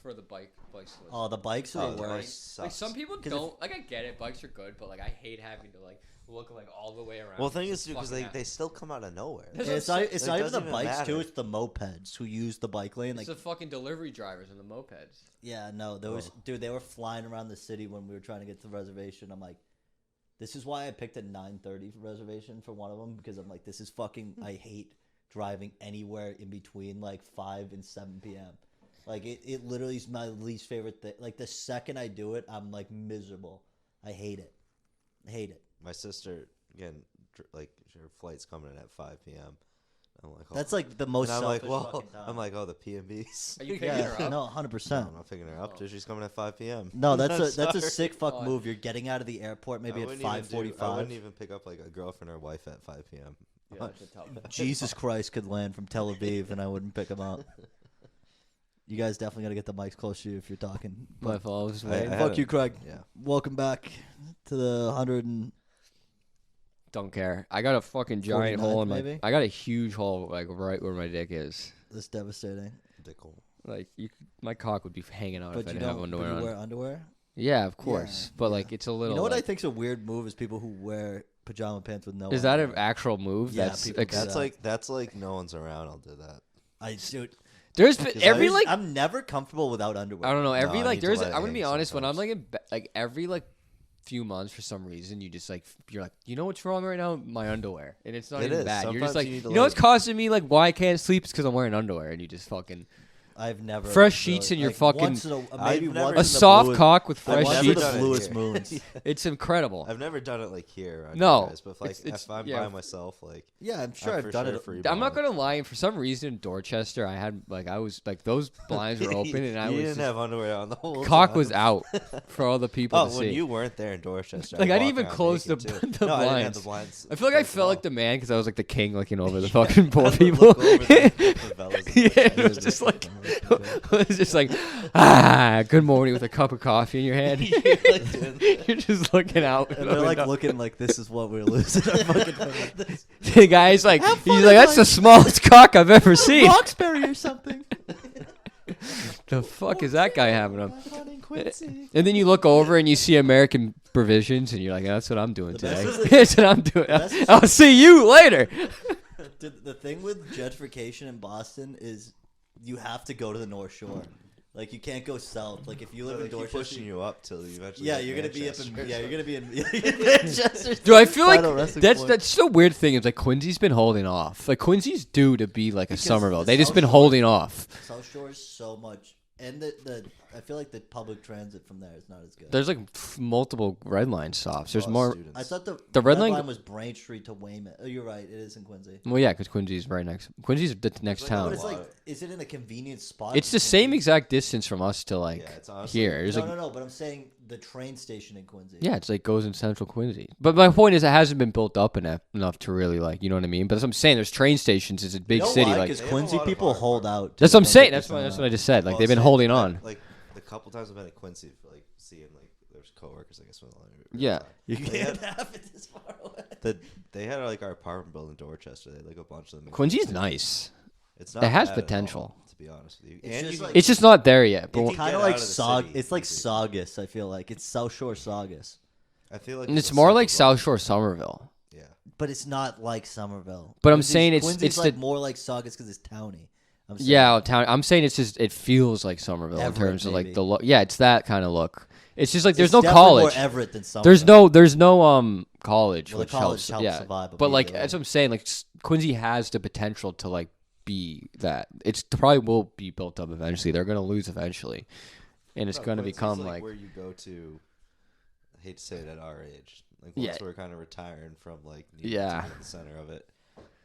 for the bikes. Oh, the bikes are the worst. Like some people don't like. I get it. Bikes are good, but like I hate having to like look like all the way around. Well, the thing is, because they still come out of nowhere. It's not even the bikes too. It's the mopeds who use the bike lane. It's the fucking delivery drivers and the mopeds. Yeah, no, they were flying around the city when we were trying to get to the reservation. I'm like, this is why I picked a 9:30 reservation for one of them, because I'm like, this is fucking. I hate driving anywhere in between like 5 and 7 p.m. Like it literally is my least favorite thing. Like the second I do it, I'm like miserable. I hate it. My sister, again, like her flight's coming in at 5 p.m. I'm like, that's like the most. I'm like, well, I'm like, the PMBs. Are you picking her up? No, 100%. No, I'm not picking her up. She's coming at 5 p.m. No, that's a sick fuck move. You're getting out of the airport maybe at 5:45. I wouldn't even pick up like a girlfriend or wife at 5 p.m. Yeah, Jesus Christ could land from Tel Aviv and I wouldn't pick him up. You guys definitely got to get the mics close to you if you're talking. My fault. Fuck you, Craig. Yeah. Welcome back to the 100 and... Don't care. I got a fucking giant hole in my... maybe? I got a huge hole like right where my dick is. That's devastating. Dick hole. Like my cock would be hanging out But if I you didn't have don't underwear on. wear underwear? Yeah, of course. Yeah, but yeah. like it's a little. You know what like, I think's a weird move is people who wear pajama pants with no. Is that underwear. an actual move? Yeah, that's people do that. That's like no one's around. I'll do that. There's every like I'm never comfortable without underwear. I don't know every No, I like need to there's let it I'm gonna be hang honest when I'm sometimes. like every like few months for some reason you just like you're like you know what's wrong right now, my underwear, and it's not It even is. bad. You're Sometimes just like you need to you know let what's it- costing me like why I can't sleep is because I'm wearing underwear, and you just fucking I've never fresh sheets in your like, fucking once in maybe I've never once a in the soft bluest- cock with fresh never Never sheets. the done it bluest here. moons. It's incredible. I've never done it like here. On No, you guys, but like it's if I'm yeah. by myself, like Yeah, I'm sure I'm I've for done sure it. free I'm not balling. gonna lie. For some reason, in Dorchester, I had like I was like those blinds were open, and I you was didn't just, have underwear on the whole cock time. was out for all the people Oh, to when see. you weren't there in Dorchester, Like, I didn't walk even around close naked, the- too. the no, I didn't have blinds. the blinds. I feel like I closed at felt all. like the man because I was like the king looking over the fucking poor I people. look over the fellas Yeah, and it was just like it was just like good morning with a cup of coffee in your hand. You're just looking out. And they're like looking like this is what we're losing. the guy's like he's like that's the smallest cock I've ever seen. Roxbury or something. The fuck is that guy having him? And then you look over and you see American Provisions, and you're like, that's what I'm doing today. That's what I'm doing. I'll see you later. The thing with gentrification in Boston is you have to go to the North Shore. Like you can't go south. Like if you live in keep Dorchester, pushing you up till you eventually. yeah, get you're gonna be up Manchester. in you're gonna be in Manchester. Do I feel like Final resting that's point. that's the weird thing is like Quincy's been holding off. Like Quincy's due to be like a Because Somerville. the They just South been Shore- holding off. South Shore is so much, and the I feel like the public transit from there is not as good. There's like multiple red line stops. There's A lot of more. students. I thought the red red line- line was Braintree to Weymouth. Oh, you're right. It is in Quincy. Well, yeah, because Quincy's right next. Quincy's the next like But town. it's like, lot. is it in a convenient spot? It's the same exact distance from us to like Yeah, it's honestly- here. There's No, like no, but I'm saying the train station in Quincy. yeah, it's like goes in central Quincy. But my point is, it hasn't been built up enough to really like you know what I mean. But that's what I'm saying. There's train stations. It's a big city. Like Because They have a Quincy lot of people hard hold work. out. that's what I'm saying. That's 100% what I just said. Like Well, they've been same. holding I- on. Like the couple times I've been at Quincy, like seeing like there's coworkers, I guess. Yeah. You They can't had- have it this far away. They had like our apartment building in Dorchester. They had like a bunch of them. in Quincy's Quincy. nice. It's not It has bad at potential. all, to be honest with you. It's And just you like- can- It's just not there yet. But can It's get kind of out like of the Saug. city It's like easy. Saugus. I feel like it's South Shore Saugus, I feel like and it's it's a more like simple South Shore Somerville. Yeah. but it's not like Somerville. But I'm Quincy's- saying it's- Quincy's it's like the- more like Saugus because it's towny. I'm saying. Yeah, town. I'm saying it's just it feels like Somerville in Everett, terms of like maybe. the look. Yeah, it's that kind of look. It's just like there's It's no definitely college. More Everett than Somerville. There's no college, Well, the which college helps yeah. the vibe But like immediately. that's what I'm saying. Like Quincy has the potential to like be that. It's probably will be built up eventually. They're gonna lose eventually, and it's No, gonna Quincy's become like where you go to. I hate to say it at our age. Like Yeah. once we're kind of retiring from like New York Yeah. to be in the center of it,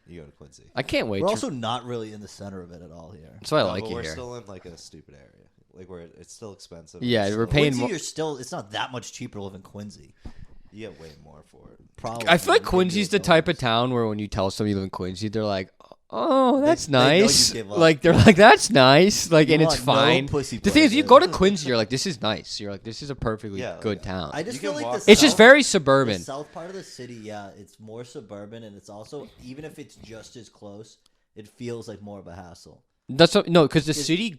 you go to Quincy. I can't wait. We're to, also not really in the center of it at all here. that's why I No, like but it we're here. still in like a stupid area, like where it's still expensive. Yeah, It's we're still- paying Quincy, more- you're still. It's not that much cheaper to live in Quincy. You get way more for it. Probably. I feel like Maybe Quincy's the $1. type of town where when you tell somebody you live in Quincy, they're like, "Oh, that's they know you nice." gave up. Like they're like, "That's nice." Like, You and it's want no fine. pussy The thing is, play, you dude. go to Quincy, you're like, "This is nice." You're like, "This is a perfectly Yeah, good like, town." I just You feel can like walk- the It's just south- very The suburban. south part of the city, yeah, it's more suburban, and it's also even if it's just as close, it feels like more of a hassle. That's what, no, because the Is- city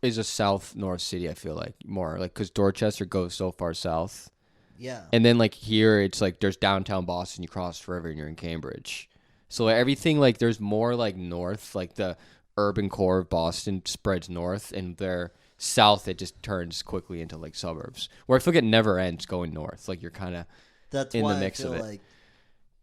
is a south-north city, I feel like, more. Like, because Dorchester goes so far south. Yeah. And then, like, here, it's like there's downtown Boston, you cross the river, and you're in Cambridge. So everything, like, there's more, like, north. Like, the urban core of Boston spreads north, and there south, it just turns quickly into, like, suburbs. Where I feel like it never ends going north. Like, you're kind of That's in why the mix I feel of it. like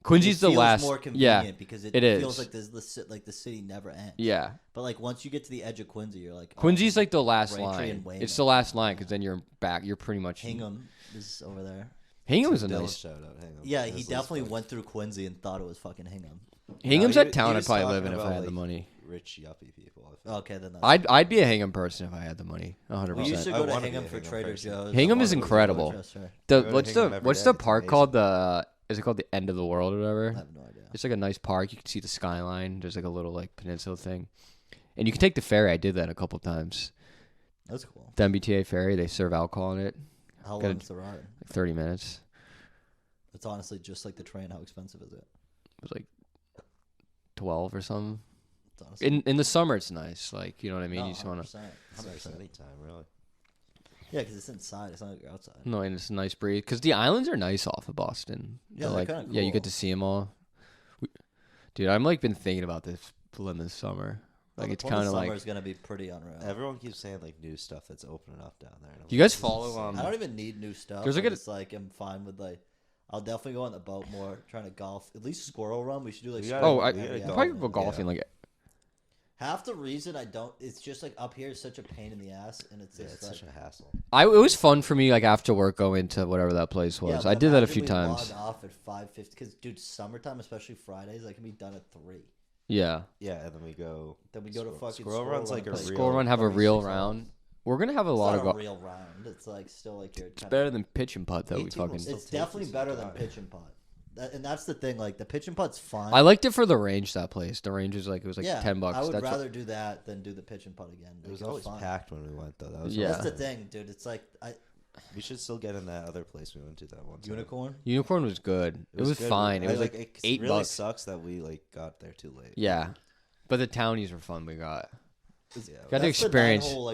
Quincy's the feels last. more convenient Yeah, because it feels is. like the city never ends. Yeah. But like once you get to the edge of Quincy, you're like Quincy's like the last Braintree line. and Wayne It's the last line because then you're back. You're pretty much Hingham is over there. Hingham is a Bill nice. shout out Hingham. Yeah, he This definitely list, went through Quincy and thought it was fucking Hingham. Hingham's No, that town I'd was probably live talking in if I about, had the like, money. Rich yuppie people. I feel. Okay, then that's I'd be a Hingham person if I had the money. 100%. we used to I go to wanna be a Hingham for Hingham Trader person. Joe's. Hingham I is wanna go to incredible. Dorchester. The go to what's Hingham the every what's day, the it's park amazing. called? Is it called the End of the World or I whatever? have no idea. It's like a nice park. You can see the skyline. There's like a little like peninsula thing, and you can take the ferry. I did that a couple times. That's cool. The MBTA ferry. They serve alcohol in it. How Gotta- long's the ride? Like 30 minutes. It's honestly just like the train. How expensive is it? It was like 12 or something. It's honestly In the summer, it's nice. Like you know what I mean. no, you just want to. 100%. It's nice anytime, really. Yeah, because it's inside. It's not like you're outside. No, and it's a nice breeze because the islands are nice off of Boston. Yeah, They're they're like kinda yeah, you cool. get to see them all. Dude, I'm like been thinking about this this summer. Like it's kind of summer like. is gonna be pretty unreal. Everyone keeps saying like new stuff that's opening up down there. and I'm Do you like, guys this is follow, insane. I don't even need new stuff. There's like I'm a- just like I'm fine with like. I'll definitely go on the boat more. Trying to golf. At least Squirrel Run. We should do like. We Squirrel Oh, I Run every gotta probably afternoon. could go golfing. Like Half the reason I don't, it's just like up here is such a pain in the ass, and it's Yeah, just it's like. such a hassle. it was fun for me. Like after work, go into whatever that place Yeah, was. but I did that a imagine few we times. Log off at 5:50 because dude, summertime, especially Fridays, I can be done at 3. Yeah, Yeah, and then we go. Then we go to fucking Squirrel Run's like a and play real- Squirrel Run have a real 36 round. holes. We're gonna have a It's lot not of a golf. real round. It's like still like you're. It's better than pitch and putt that we 18 fucking. holes. It's Still takes definitely you better some than time. pitch and putt. And that's the thing. Like the pitch and putt's fine. I liked it for the range. That place. The range was like it was like yeah, $10. I would That's what- rather do that than do the pitch and putt again. It was Like, always fine. packed when we went though. That was Yeah. That's the thing, dude. It's like We should still get in that other place we went to that one time. unicorn. Unicorn was good. It was good. fine. It was like it $8. really sucks that we like got there too late. Yeah, but the townies were fun. We got. Yeah, Got to That's the experience. 9-hole,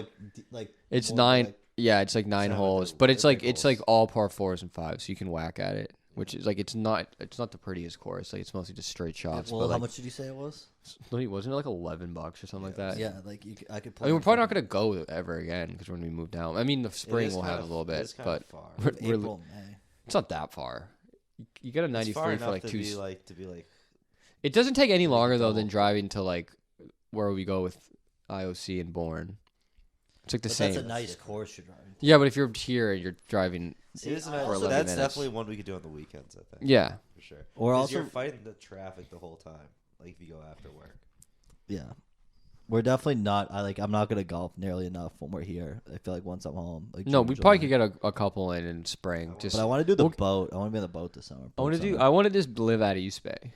like It's more 9. like- Yeah, it's like 9 Seven, holes, they're- but it's they're like big it's like holes. all par 4s and 5s, so you can whack at it. Which is like it's not the prettiest course. Like it's mostly just straight shots. Well, but how like, much did you say it was? wasn't it like $11 or something like that? Yeah, like I could. I mean, we're probably not gonna go ever again because when we move down. I mean, the spring is we'll kind have of- a little it bit, is kind but of far. we're- April, May. it's not that far. You get a It's 93 far for enough like to 2. be like. It doesn't take any longer though than double. driving to like where we go with IOC and Bourne. It's like the But same. that's a nice course you're driving. Yeah, but if you're here and you're driving, It is I nice. also- That's 11 minutes. definitely one we could do on the weekends. I think. yeah. For sure. Or 'Cause also, you're fighting the traffic the whole time. Like if you go after work. yeah, we're definitely not. I'm not gonna golf nearly enough when we're here. I feel like once I'm home, like No, June, we probably July. could get a couple in spring. Just But I want to do the we'll- boat. I want to be on the boat this summer. I want to boat do. summer. I want to just live at East Bay.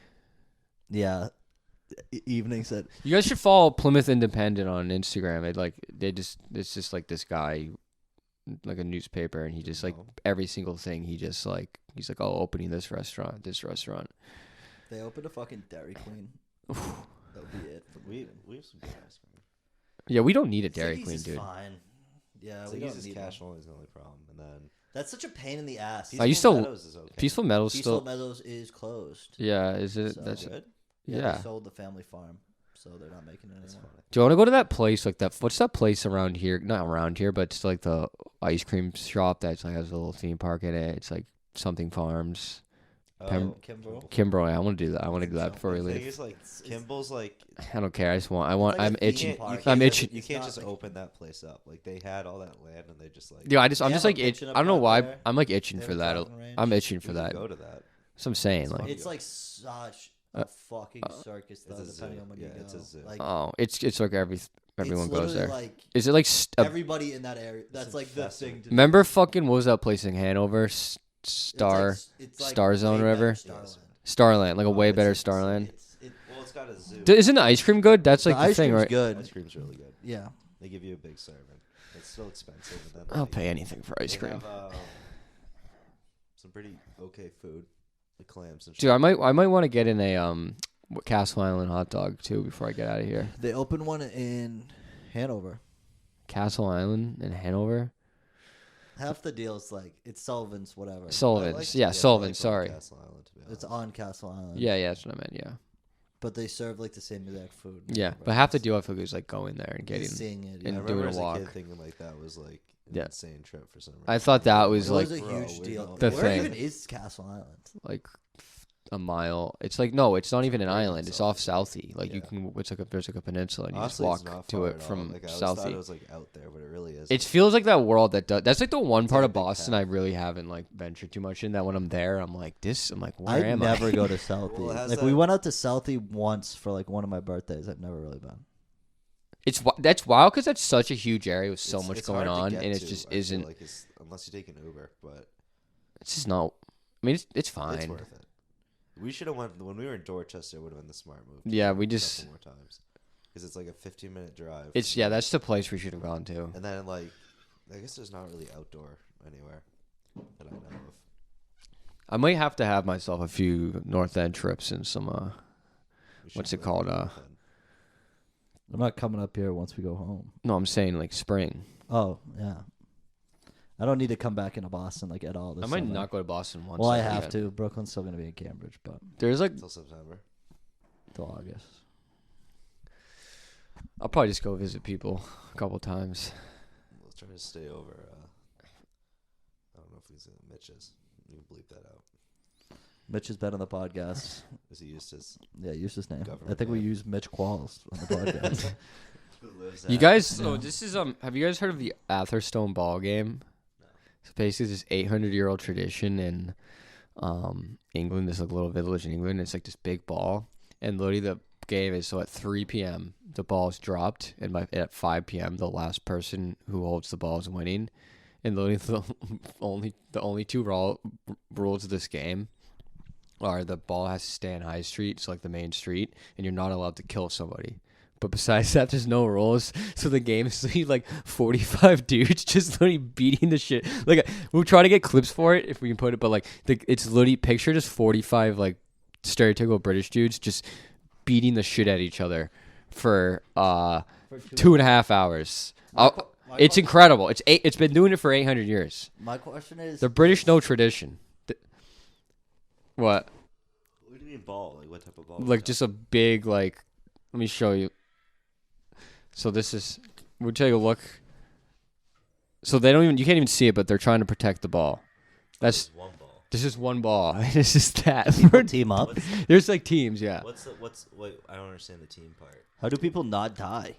Yeah, evenings at. You guys should follow Plymouth Independent on Instagram. It's just like this guy, like a newspaper, and he just like every single thing. He's like, oh, opening this restaurant. They opened a fucking Dairy Queen. That would be it. For We me. have some good ice cream. Yeah, we don't need a Dairy Ziggy's Queen, is dude. Fine. Yeah, we Ziggy's don't is need cash one. only is the only problem, and then That's such a pain in the ass. I used to- Meadows is okay. Peaceful Meadows Peaceful still. Meadows is closed. Yeah, is it? So That's Good. yeah. They sold the family farm, so they're not making it That's anymore. funny. Do you want to go to that place like that? What's that place around here? Not around here, but it's like the ice cream shop that's like has a little theme park in it. It's like something farms. Pem- Kimbrough. Kimbrough. I want to do that. I want to do that before we The thing leave. is, like Kimball's, like I don't care. like I'm a theme itching. park. I'm just- itching. You It's can't not just like- open that place up. Like they had all that land, and they just like. Yeah, I'm They just have a like pitching I don't know up why. there. I'm like itching They for have a that. driving range. I'm itching You for can that. Go to that. So I'm saying It's like, fun. It's like such a fucking circus, though, it's a depending zoo. on when you Yeah, go. it's a zoo. Like, oh, it's like everyone it's goes there. literally Like Is it like everybody in that area. That's like the infested. thing. To remember fucking what was that place in Hanover? It's Star like Zone or way whatever? better Yes. Starland, like a way it's better just- Starland. Well, it's got a zoo. Isn't the ice cream good? That's like the, ice thing, cream's right? good. Ice cream's really good. Yeah. They give you a big serving. It's still expensive, but then I'll like, pay anything for ice they cream. have, some pretty okay food, like clams and shit. Dude, I might want to get in a Castle Island hot dog too before I get out of here. They opened one in Hanover. Castle Island in Hanover. Half the deal is like it's Sullivan's, whatever. Sullivan's, I Sullivan. like Sorry. Castle Island, to be honest. It's on Castle Island. Yeah, that's what I meant. Yeah, But they serve like the same exact food. yeah. But half the deal I feel is like going there and getting. Just seeing it. and Yeah. I doing remember a as walk. a kid thinking like that was like an Yeah. insane trip for some reason. I thought that was It like was a bro, huge we're deal. going The Where thing. even is Castle Island? like a mile. It's like no, it's not even an right in island. It's off Southie. Southie. Like you Yeah. can. It's like there's like a peninsula and you Honestly, it's just walk not to far it at all. from Like, I always thought Southie. it was like out there, but it really is. It feels like that world that does. That's like the one part like of a big Boston town. I really haven't like ventured too much in. That when I'm there, I'm like this. I'm like where I am never I? go to Southie. Well, it has like that- we went out to Southie once for like one of my birthdays. I've never really been. That's wild because that's such a huge area with so It's- much it's going hard to on, get and it to, just I feel isn't. like unless you take an Uber, but It's just not. I mean, it's fine. it's worth it. We should have went when we were in Dorchester. It would have been the smart move. Yeah, we A just. couple more times because it's like a 15-minute drive. It's yeah. That's the place we should have gone to. And then like, I guess there's not really outdoor anywhere that I know of. I might have to have myself a few North End trips and some. We should What's it go called, then. I'm not coming up here once we go home. No, I'm saying like spring. Oh yeah. I don't need to come back into Boston like at all. This I might summer. not go to Boston once. Well, I this have weekend. to. Brooklyn's still gonna be in Cambridge, but There's like Until September. till August. I'll probably just go visit people a couple times. We'll try to stay over. I don't know if he's Mitch's. You can bleep that out. Mitch has been on the podcast. Is he used his? Yeah, use his name. I Government think we name. use Mitch Qualls on the podcast. Who lives You at- guys, so this is have you guys heard of the Atherstone Ball Game? No. It's basically this 800-year-old tradition in England. This like little village in England. It's like this big ball, and literally the game is so at 3 p.m. the ball is dropped, and at 5 p.m. the last person who holds the ball is winning. And literally the only two rules of this game are the ball has to stay on High Street, so like the main street, and you're not allowed to kill somebody. But besides that, there's no rules. So the game is like 45 dudes just literally beating the shit. Like we'll try to get clips for it if we can put it, but like it's literally picture just 45 like stereotypical British dudes just beating the shit at each other for 2.5 hours. It's incredible. It's been doing it for 800 years. My question is: The British know tradition. What? What do you mean ball? Like what type of ball? Like just a big like. Let me show you. So this is. We'll take a look. So they don't even. You can't even see it, but they're trying to protect the ball. That's. one ball. This is one ball. It's just that. people team up? There's like teams, yeah. Wait, I don't understand the team part. How do people not die?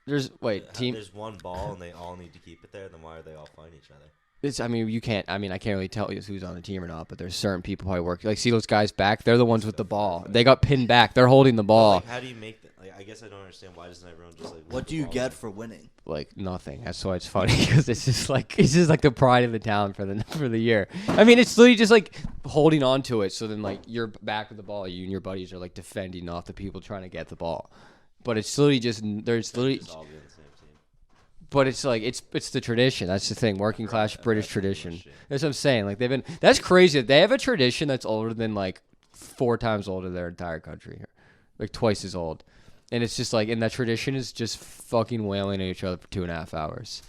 There's team. There's one ball and they all need to keep it there. Then why are they all fighting each other? It's. I mean, you can't. I mean, I can't really tell you who's on the team or not. But there's certain people probably work. Like, see those guys back? They're the ones with the ball. They got pinned back. They're holding the ball. Like, how do you make that? Like, I guess I don't understand. Why doesn't everyone just like? What do you get for winning? Like nothing. That's why it's funny because it's just like the pride of the town for the year. I mean, it's literally just like holding on to it. So then like you're back with the ball. You and your buddies are like defending off the people trying to get the ball. But it's literally just there's literally. Just all be on the same team. But it's like it's the tradition. That's the thing. Working class British tradition. That's what I'm saying. Like they've been. That's crazy. They have a tradition that's older than like 4 times older than their entire country, like twice as old. And it's just like, and that tradition is just fucking wailing at each other for 2.5 hours.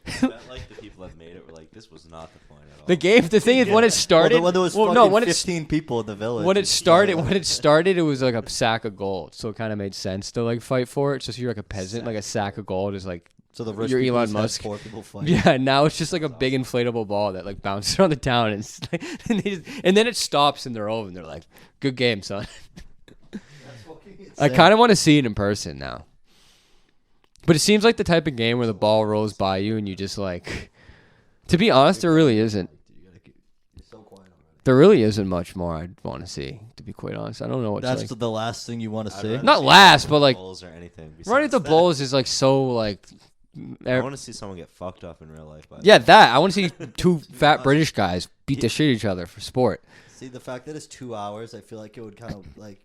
I bet, like the people that made it were like, this was not the point at all. The game. The thing is, when it started, when there was when 15 people in the village. when it started, it was like a sack of gold. So it kind of made sense to like fight for it. So if you're like a peasant, like a sack of gold is like. So the rich You're people Elon just had Musk. 4 people fight. Yeah, now it's just like a big inflatable ball that like bounces around the town, and it's like, and then it stops and they're over, and they're like, "Good game, son." I kind of want to see it in person now. But it seems like the type of game where the ball rolls by you and you just like. To be honest, there really isn't. You're so quiet already. There really isn't much more I'd want to see. To be quite honest, I don't know what's That's like. the last thing you want to I'd see. rather Not see last, someone but, like, Bulls or anything. Running at the besides that. Bulls is like so like. I want to see someone get fucked up in real life. Yeah, that I want to see 2 fat British guys beat the shit at each other for sport. See, the fact that it's 2 hours, I feel like it would kind of like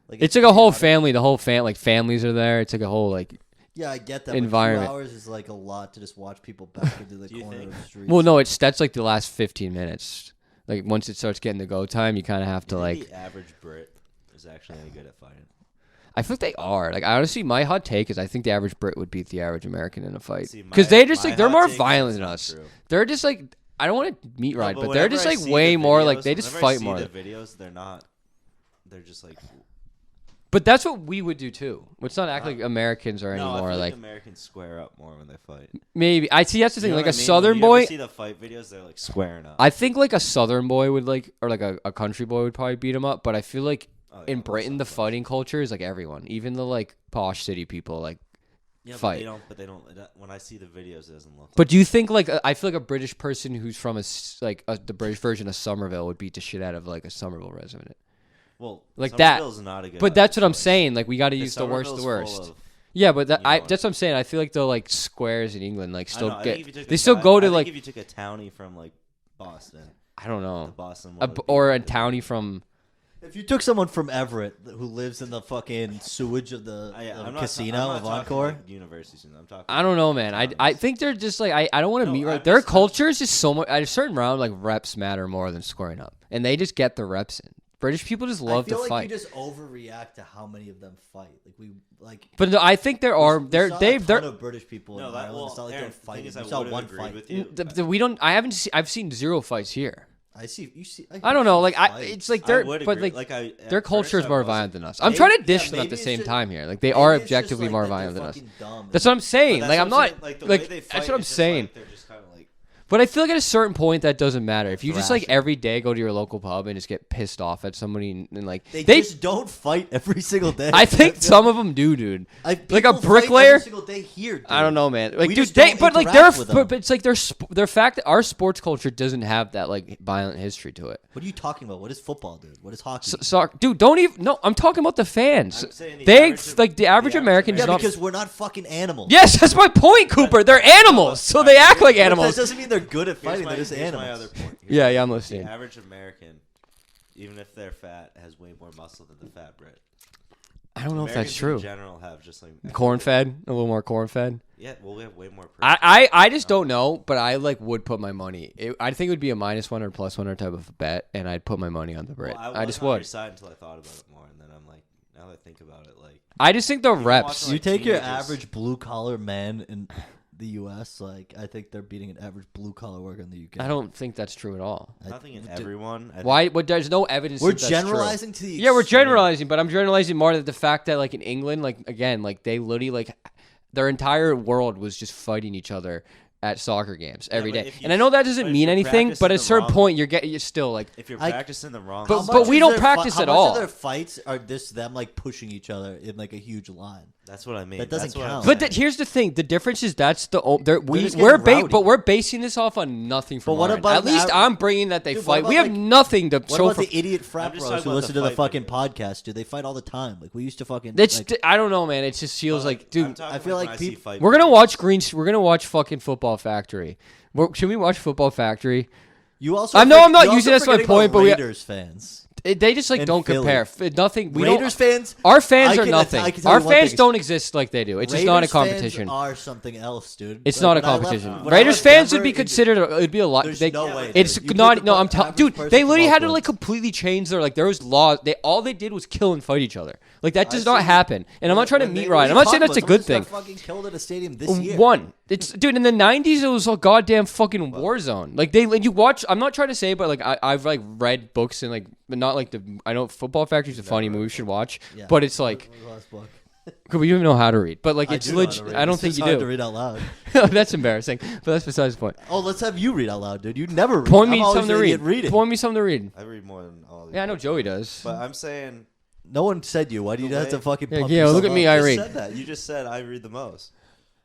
It's like a whole family. The whole like families are there. It's like a whole like. Yeah, I get that. Environment. But 2 hours is like a lot to just watch people back into the Do you corner think- of the street. Well, no, that's like the last 15 minutes. Like once it starts getting to go time, you kind of have to Do you think like. the average Brit is actually any good at fighting. I feel like they are. Like, honestly, my hot take is I think the average Brit would beat the average American in a fight. See, Because they just, like, they're hot more take is violent than that's us. not true. They're just, like, I don't want to meat ride, but they're whenever just, I like, see way the more, like, videos- they just whenever I fight see more. The videos, they're just like. But that's what we would do, too. Let's not act No. like Americans are No, I anymore. feel Like, Americans square up more when they fight. maybe. I see, that's the thing. You know Like, what a I mean? southern When you boy. ever see the fight videos, they're like squaring up. I think, like, a southern boy would, like, or, like, a country boy would probably beat him up. But I feel like Oh, in most Britain, the of them. fighting culture is, like, everyone. Even the, like, posh city people, like, Yeah, fight. But they don't. When I see the videos, it doesn't look. But do you think like I feel like a British person who's from the British version of Somerville would beat the shit out of like a Somerville resident? Well, Like that. Somerville's not a good. But that's what I'm choice. saying. Like we got to Because use the worst. Somerville's full of- Yeah, but you know what? that's what I'm saying. I feel like the like squares in England like I still know, I think if you get took they a still guy- go I to think like if you took a townie from like Boston, I don't the know Boston a, one would or a beat townie from If you took someone from Everett who lives in the fucking sewage of the I'm not casino I'm not of talking, Encore, like, university students. I'm talking. I don't know, man. I townies. think they're just like I don't want to No, meet right. I'm Their just- culture is just so much at a certain round like reps matter more than squaring up, and they just get the reps in. British people just love I feel to like fight. you just overreact to how many of them fight. Like we like. But no, I think there are we they're saw a they've ton they're of British people No, in that, Ireland. well, It's not like Aaron, they're the thing fighting. is, We I saw would've one agreed fight. with you. we don't. I haven't. I've seen zero fights here. I see. You see. I don't know. Like fights. it's like I they're would but agree. like at their first culture is I more wasn't. violent than us. I'm Maybe- trying to yeah, dish them at maybe the it's same just- time here. Like they Maybe are it's just, objectively like, more that they're violent than us. fucking dumb. That's what I'm saying. But Like that's I'm what not saying, like the like way they that's fight what I'm is just, saying. Like, they're just kind of like. But I feel like at a certain point that doesn't matter. If you just like Thrashing. every day go to your local pub and just get pissed off at somebody and like They just don't fight every single day. I think feel- some of them do, dude. Like a people fight bricklayer. every single day here. Dude. I don't know, man. Like, We dude, just don't but like interact with them. but it's like their fact that our sports culture doesn't have that like violent history to it. What are you talking about? What is football, dude? What is hockey? Soccer, dude, don't even. No, I'm talking about the fans. I'm saying They average- like the average American yeah, is not. because we're not fucking animals. Yes, that's my point, Cooper. They're animals, so they act like But animals. that doesn't mean they're good at Here's fighting. my, They're just here's animals. my other point. Yeah, yeah, I'm listening. The average American, even if they're fat, has way more muscle than the fat Brit. I don't know if Americans that's true. In general, have just like Corn fed, a little more corn fed. Yeah, well, we have way more. I just don't know, but I like would put my money. I think it would be a -1 or +1 type of bet, and I'd put my money on the Brit. Well, I just wasn't on your would. side until I thought about it more, and then I'm like, now that I think about it, like I just think the Even reps. watching, You like, take your teenagers. average blue collar man in the U.S. Like I think they're beating an average blue collar worker in the U.K. I don't think that's true at all. nothing in everyone. I Why? But there's no evidence. We're that that's true. generalizing to the. Yeah, we're extreme. generalizing, but I'm generalizing more that the fact that like in England, like again, like they literally like their entire world was just fighting each other at soccer games every but day. if you- And I know that but doesn't if mean you're anything, but at a practicing the certain wrong- point you're still like If you're I- practicing the wrong, But- How stuff, much we is don't their practice how at much all. Of their fights are just them like pushing each other in like a huge line. that's what I mean. That doesn't That's what I'm count. But saying. here's the thing: the difference is that's the They're just getting rowdy. but we're basing this off on nothing from But what our end. about At least the I'm bringing that they Dude, what fight. about, We have like- nothing to What show about for. the idiot frat I'm just bros talking who about listen the to the fight fucking videos. podcast? Dude, they fight all the time. Like we used to fucking. It's like, I don't know, man. It just feels like, dude. I'm talking I feel when like I see peop- fight We're gonna videos. watch We're gonna watch fucking Football Factory. Should we watch Football Factory? you also. I know I'm not you're using also that as my forgetting point, about but we- Raiders fans. They just like And don't Philly. compare. Nothing. We Raiders don't. fans. Our fans I are can- nothing. I can tell Our you one fans thing. don't exist like they do. It's just not a Raiders fans competition. are something else, dude. It's Like, not a when I left- competition. when I Raiders left fans would Denver, be considered. It'd be a lot. There's They, no way, It's dude. You not. pick No, the I'm average dude. person They from literally had to Oakland. like completely change their like. There was laws. All they did was kill and fight each other. Like that does I not see. happen. And I'm not trying to When meat they- ride. I'm not saying that's a Someone good just got thing. Fucking killed at a stadium this year. One, it's dude. In the '90s, it was a goddamn fucking war zone. Like you watch. I'm not trying to say, but like I've like read books and like, but not like the. I know Football Factory's a funny movie. You should watch. Yeah. But it's like, What was the last book? we don't even know how to read. But like I it's do know how to legit. read. I don't It's think just you hard to do. read out loud. That's embarrassing. But that's besides the point. Oh, let's have you read out loud, dude. You never read. Point me I'm always something to the read. idiot reading. Point me something to read. I read more than all. Of Yeah, I know you. Joey does. But I'm saying. No one said you. Why do you The have to way- fucking? Yeah, pump yeah, look yourself at me, up? I You read. said that. You just said I read the most.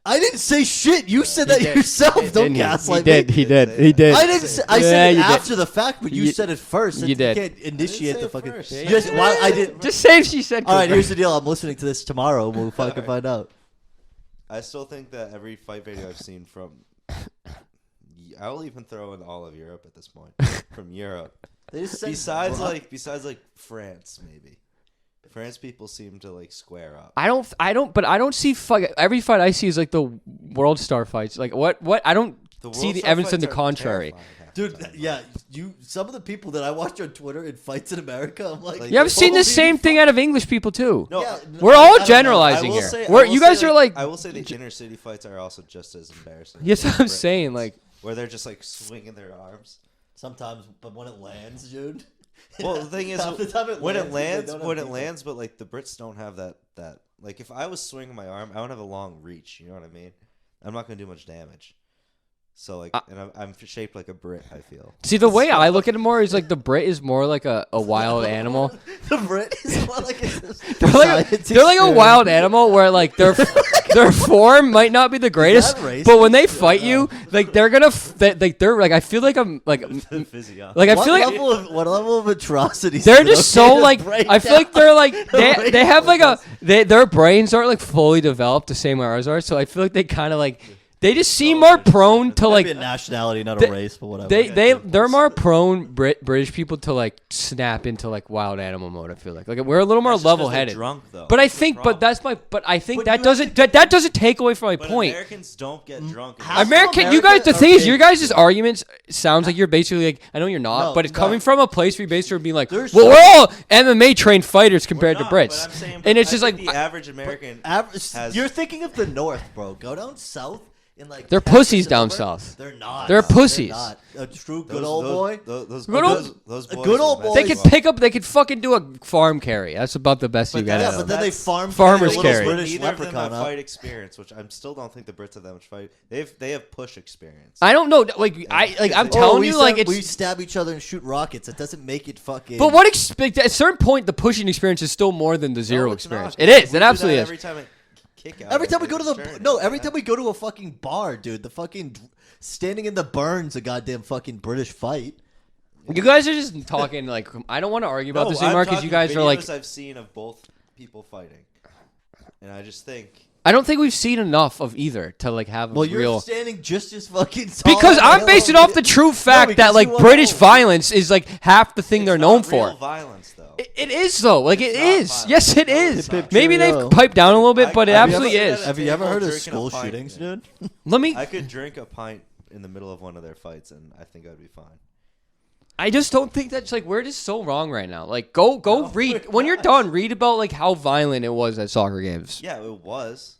I didn't say shit. You said that did. yourself. Don't Didn't he? gaslight He did. me. He did. say He that. did. I didn't. Say, I Yeah, said it you did. after the fact, but you You- said it first. you did. can't initiate say the it fucking. first. Just why I did. Just say if she said. All right, Cooper. here's the deal. I'm listening to this tomorrow. We'll fucking find out. I still think that every fight video I've seen from. I'll even throw in all of Europe at this point. From Europe. They just said Besides like France, maybe. France people seem to like square up. I don't see fight. Every fight I see is like the world star fights. Like what? I don't The see World the Star evidence in the fights are contrary. terrifying, half Dude, yeah, some of the people that I watch on Twitter in fights in America, I'm like, Yeah, I've seen the holy same thing out of English people too. No, Yeah, We're I all don't know. generalizing here. You guys are like, I will say the inner city fights are also just as embarrassing. yes, as I'm Brit saying fights, like, where they're just like swinging their arms. Sometimes, but when it lands, dude. Well, the thing is, half the time when it they don't have lands, but like the Brits don't have that. Like if I was swinging my arm, I don't have a long reach. You know what I mean? I'm not gonna do much damage. So like, and I'm shaped like a Brit. I feel. see, the way I look at it more is like the Brit is more like a wild animal. The Brit is more like They're like a wild animal where like their form might not be the greatest, racist? but when they fight you, like they're gonna they're like I feel like I'm like Physiology. like I feel like What level of atrocities? they're is it just okay so to like break I feel like down? they're like they have like their brains aren't like fully developed the same way ours are, so I feel like they kind of like they just seem more prone to Might be like a nationality, not they- a race, but whatever. they're more prone British people to like snap into like wild animal mode. I feel like we're a little more That's just 'cause level they're headed. drunk though. But I That's the think, problem. but I think But that you doesn't that doesn't take away from my But point. Americans don't get drunk. half of American, you America guys. The are thing is, pigs. your guys' arguments sounds like you're basically like. I know you're not, No, but it's no. coming from a place where you basically being like, There's well, so- we're all MMA trained fighters We're compared not, to Brits, but I'm saying, and it's I just think like the average American. You're thinking of the North, bro. Go down south. In like They're Texas pussies and down over, south. They're not. They're pussies. Not. A true good old boy. Those Good old- boys good old will boy. they mess could you up. pick up. They could fucking do a farm carry. That's about the best you But got. Yeah, that's- out but of then them. they farm Farmers carry a carry. little British Neither of them leprechaun have up. fight experience, which I still don't think the Brits have that much fight. They have push experience. I don't know. I'm telling you, like we it's. stab each other and shoot rockets. It doesn't make it fucking. But what expect? At a certain point, the pushing experience is still more than the zero No, it's experience. not. It is. We It do absolutely that is. Every time I kick out. Every time we go to the Australian, every time we go to a fucking bar, dude, the fucking standing in the burn's a goddamn fucking British fight. You guys are just talking like I don't want to argue about this anymore because you guys are like. I've seen of both people fighting, and I just think. I don't think we've seen enough of either to like have Well, a you're real. standing just as fucking tall. Because I'm as basing hell. off the true fact because that like you wanna British know. violence is like half the thing they're It's known not real for. violence, though. It is though. Like it It's not is. violence. Yes, it No, is. it's not. Maybe they've Cheerio. piped down a little bit, but it Have you absolutely ever- is. Have you ever heard of Drinking a school pint, shootings, man. dude? Let me. I could drink a pint in the middle of one of their fights, and I think I'd be fine. I just don't think that's like we're just so wrong right now. Like go read when you're not. done. Read about like how violent it was at soccer games. Yeah, it was.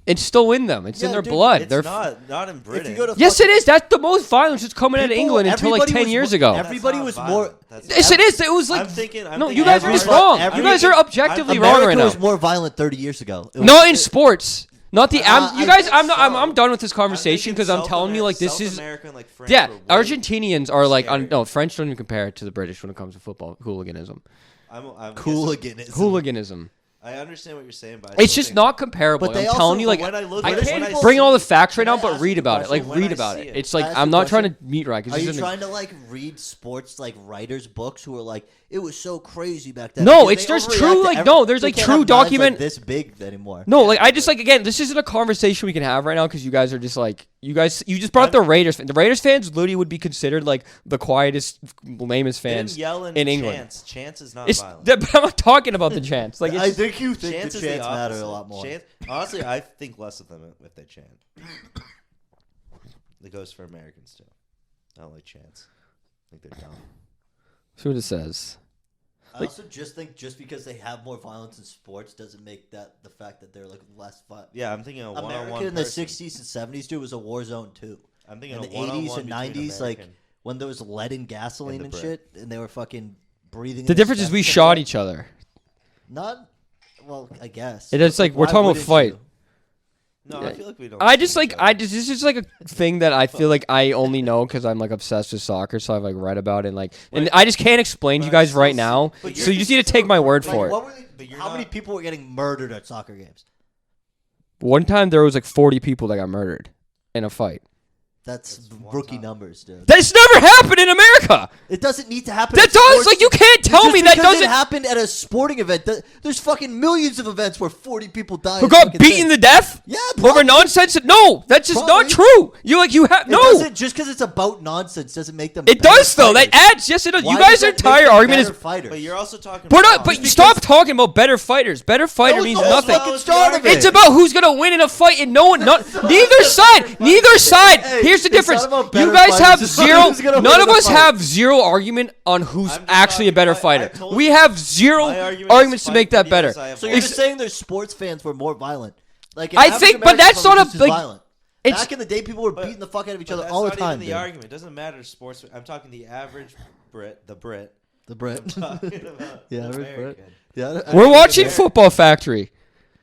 It's still in them. It's in Yeah, their dude, blood. It's They're not in Britain. go to yes, it is. That's the most violence that's coming out of People- England until like everybody 10 was years mo- ago. That's everybody not was violent. more- That's Yes, it is. It was like I'm thinking. no. You guys are just everybody- wrong. You everybody- guys are objectively wrong America right now. was more violent 30 years ago. It was- Not in sports. Not the. you I guys. think I'm not. so. I'm done with this I'm conversation because I'm telling you like this South is. America and, like, France Yeah, were way Argentinians are like scarier. no French don't even compare it to the British when it comes to football hooliganism. I'm Hooliganism. Hooliganism. I understand what you're saying, but I It's still just think- not comparable. But they I'm also- telling you, like when I look I at it, can't when I bring see- all the facts right Can I now, but ask read you a about it. Like question? When read I about see it. it. It's like Can I ask I'm you a not trying to question? meet right. 'Cause Are this you isn't- trying to like read sports like writers' books who are like it was so crazy back then? No, Because it's they just overreact true, to like, every- no, there's, they like, can't true have knives, document- like, this big anymore. No, like I just like again, this isn't a conversation we can have right now because you guys are just like you just brought up the Raiders. The Raiders fans literally would be considered like the quietest, lamest fans Them yelling in England. Chance. Chance is not It's violent. but I'm not talking about the chants. Like I it's, think you think Chance the is the chants matter a opposite. lot more. Chance, honestly, I think less of them if they chant. It goes for Americans too. I don't like chants. I think they're dumb. see what it says. I also just think just because they have more violence in sports doesn't make that the fact that they're like less violent. Yeah, I'm thinking a one-on-one America in the person. 60s and 70s, dude, was a war zone too. I'm thinking In a the one-on-one 80s and between 90s, like American- when there was lead in gasoline And and the shit, and they were fucking breathing. The in difference is we steps and shot shit. each other. Not, well, I guess. It is like we're Why talking about wouldn't fight. you? No, Yeah. I feel like we don't. I just see like each other. this is like a thing that I feel like I only know because I'm like obsessed with soccer, so I've like read about it and like and I just can't explain to you But I guys still right see- now. but So you're you just need to take my word Like, for it. what were they, But you're how many not- people were getting murdered at soccer games? One time there was like 40 people that got murdered in a fight. That's one rookie time. numbers, dude. That's never happened in America. It doesn't need to happen. That at does sports. like you can't tell Just me that because doesn't. It happened at a sporting event. There's fucking millions of events where 40 people die. Who in got fucking beaten things. to death? Yeah, Over probably. nonsense? No, that's just not Probably. true. You have It no. doesn't, just because it's about nonsense doesn't make them. It better does though. That fighters. adds. Yes, it does. Why you guys' does that make entire them argument is. better fighters. But you're also talking. We're about not. But stop talking about better fighters. Better fighter was means the whole nothing. fucking start of it. It's about who's gonna win in a fight, and no one. Neither side. Neither side. Hey, here's the difference. not about better You guys have fighters. zero. Who's gonna None win of the us fight? have zero argument on who's I'm just actually a talking- better I fighter. told We you. have zero My argument is arguments to fight make that videos better. I have So watched. you're just saying their sports fans were more violent. Like an I average think, but American that's probably not a, just as like, violent. it's- Back in the day, people were beating the fuck out of each But other that's all the not time. even the dude. argument. It doesn't matter sports. I'm talking the average Brit, the Brit. The Brit. I'm talking about Yeah, the average Brit. American. Yeah, We're watching Football Factory.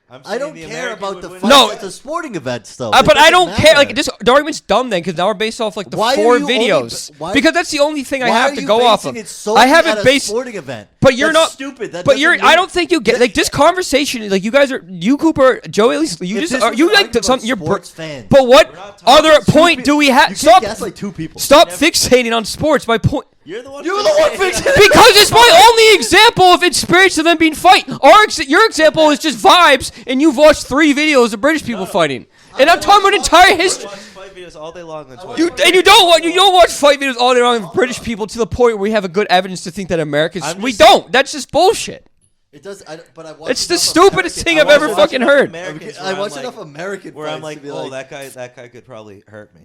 I'm I saying don't the care American about would the win. fight. No. It's a sporting event still. But I don't care. Like, the argument's dumb then, because now we're based off like the Why are 4 you only- videos. why- Because that's the only thing I Why have are to you go off basing of. it solely I have at it a based. sporting event. But you're That's not stupid. That But you're. doesn't I mean- don't think you get like this conversation. Like you guys are. You Cooper, Joe. At least you If just this are, was you an like argument some. about You're. sports fans. But what We're not talking other about point Stupid- do we have? You Stop. can't gaslight two people. Stop fixating on sports. My point. You're the one. You're the one fixing it. Because it's my only example of experience of them being fight. Your example is just vibes, and you've watched 3 videos of British people fighting. And I'm talking about entire I history. watch fight videos all day long on Twitter. You don't watch fight videos all day long of British people to the point where we have a good evidence to think that Americans. I'm We just- don't. That's just bullshit. It does. But I watch It's the enough stupidest American- thing I I've watch ever enough- fucking heard. Americans I where I'm watch like- enough American where I'm fights like, to be oh, like, that guy could probably hurt me.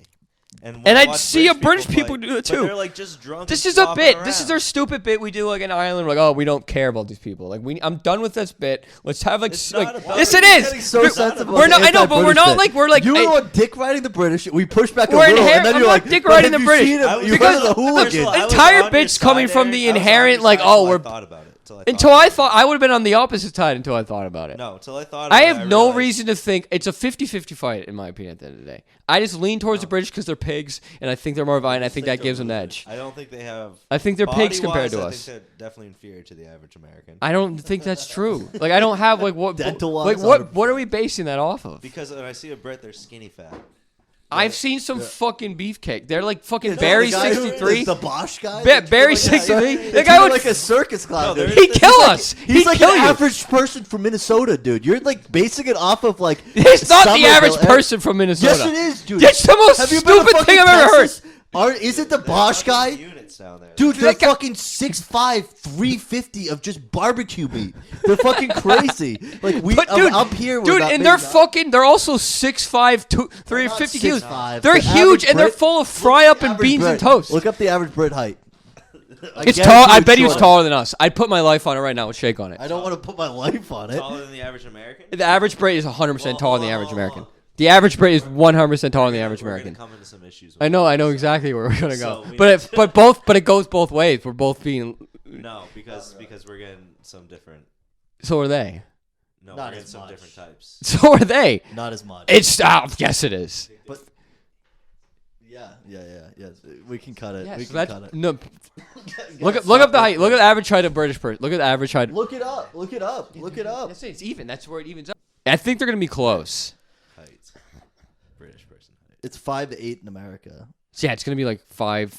And And I I'd watch see a British fight, people do it but too. They're like just drunk. This and is a flopping bit. This is around. our stupid bit we do like in Ireland. Like, oh, we don't care about these people. Like, I'm done with this bit. Let's have like, It's like not about yes, it. it You're is. getting so We're- sensitive We're about not. the I know, but we're not anti-British like we're like. you were hey, the one dick riding the British. We pushed back a We're little, inher- and then I'm you're not like, dick but riding have the you British. seen him? I was- You because heard the the hooligan. I was entire on your bit's coming side, from the Aaron. I was on inherent your like, side oh, till I we're. thought about it. Until I thought I would have been on the opposite side until I thought about it. No, till I thought. I about it, have no realized- reason to think it's a 50-50 fight in my opinion. At the end of the day, I just lean towards the British because they're pigs, and I think they're more violent. I think that gives them an edge. I don't think they have. I think they're pigs compared to body-wise, us. I think they're definitely inferior to the average American. I don't think that's true. Like I don't have like what Dental-wise, like what are we basing that off of? Because when I see a Brit, they're skinny fat. I've seen some fucking beefcake. They're like fucking No, Barry the guy who- 63. the Bosch guy. Barry Like, 63. The The guy guy would like a circus clown. No, dude. there he'd kill us. He's He'd like kill an you. average person from Minnesota, dude. You're like basing it off of like. It's not the Somerville. average person from Minnesota. Yes, it is, dude. It's the most Have you been to stupid thing fucking I've ever heard. Texas? Is it the Bosch guy? Units down there. Dude, they're That guy- fucking 6'5", 350 of just barbecue meat. They're fucking crazy. Like we But dude, up here, we're dude, not and big they're enough. fucking. They're also 6'5", 350 kilos. 6'5". They're The huge average and they're Brit- full of fry up and Average beans Brit. and toast. Look up the average Brit height. It's guarantee tall. I it's bet he was shorter. taller than us. I'd put my life on it right now with shake on it. I don't want to put my life on it. Taller than the average American. The average Brit is 100% taller than the average American. The average Brit is 100% taller than the average We're gonna American. come into some issues. with I know this. exactly where we're gonna So go. we- But it goes both ways. We're both being. No, because we're getting some different. So are they. No, Not we're getting as some much. different types. So are they. Not as much. It's yes, it is. But yeah, yes. We can cut it. we Yes, can that's cut it. no. Look up the height. Look at the average height of British person. Look at the average height. Look it up. Look it up. Look it up. That's it, it's even. That's where it evens up. I think they're gonna be close. Height. British person height. It's 5'8" in America. So yeah, it's gonna be like 5'8"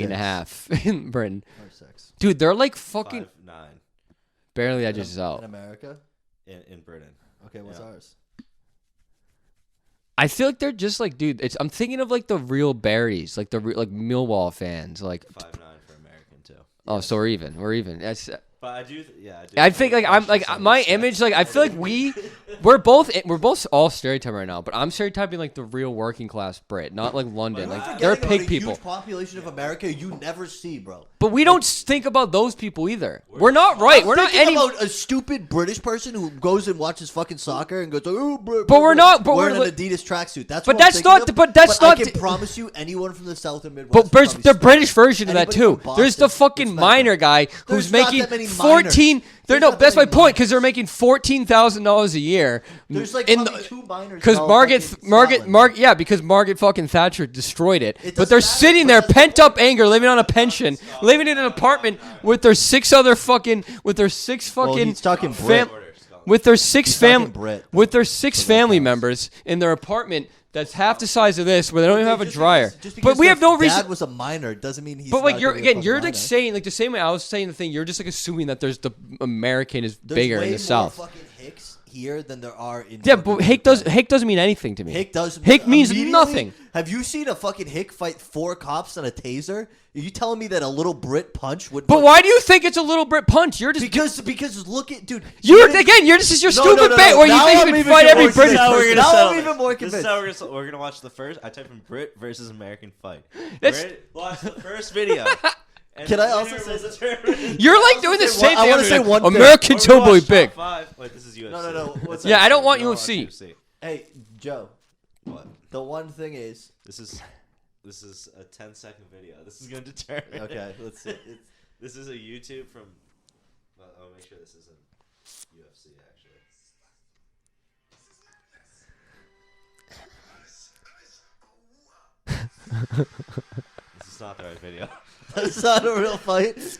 and a 6. half in Britain. Or 6. Dude, they're like fucking 5'9" barely edges In out. America. in Britain. Okay, what's Yeah. ours? I feel like they're just like, dude. I'm thinking of like the real berries, like the like Millwall fans, like. 5'9" for American too. Oh, so we're even. We're even. That's. But I do. Yeah. I think like I'm like my image like I feel like we're both all stereotyping right now, but I'm stereotyping like the real working class Brit, not like London. Like they're Forgetting about pig a people, Huge population of America you never see, bro. but we don't think about those people either. We're not right. We're not Thinking any. about a stupid British person who goes and watches fucking soccer and goes, "Oh, bro." But we're not- but wearing we're an like- Adidas tracksuit. That's But what I'm that's thinking not- of. but that's not I can the- promise you, anyone from the South and Midwest. But there's probably the still- British version of that Anybody too. from There's the Boston fucking respect miner them. guy There's who's not making that many 14. miners. They're There's no. not That's that my many point because they're miners. making $14,000 a year. There's like in probably 2 miners. Because in all Margaret, fucking Margaret, Scotland. yeah, because Margaret fucking Thatcher destroyed it. It But they're doesn't matter, sitting but there, that's the pent up anger, living on a pension, living in an apartment with their 6 other fucking, with their 6 Well, fucking, he's talking Brit. with their 6 He's talking family, Brit. with their 6 So that family counts. members in their apartment that's half the size of this, where they don't even have a Just dryer. because- just But because we have no their reason. Dad was a minor doesn't mean he's. But like not you're gonna be a again, you're fucking like minor. saying like the same way I was saying the thing. You're just like assuming that there's the American is There's bigger way in the more South. Fucking Hicks here than there are in. Yeah, but Hick doesn't mean anything to me. Hick means nothing. Have you seen a fucking Hick fight 4 cops on a taser? Are you telling me that a little Brit punch would? But why do you think it's a little Brit punch? You're just because look at dude. This is your stupid bet where you think you can fight every British person. Now I'm even more convinced. This is how we're gonna watch the first. I type in Brit versus American fight. Brit, watch the first video. Can I also say You're like doing the same thing. I want to say one thing. Americans homeboy big. Wait, this is UFC. No. What's Yeah, I don't want UFC. Hey, Joe. What? The one thing is, This is a 10-second video. This is gonna determine. okay, let's see. This is a YouTube from. I'll make sure this isn't UFC actually. This is not the right video. It's not a real fight.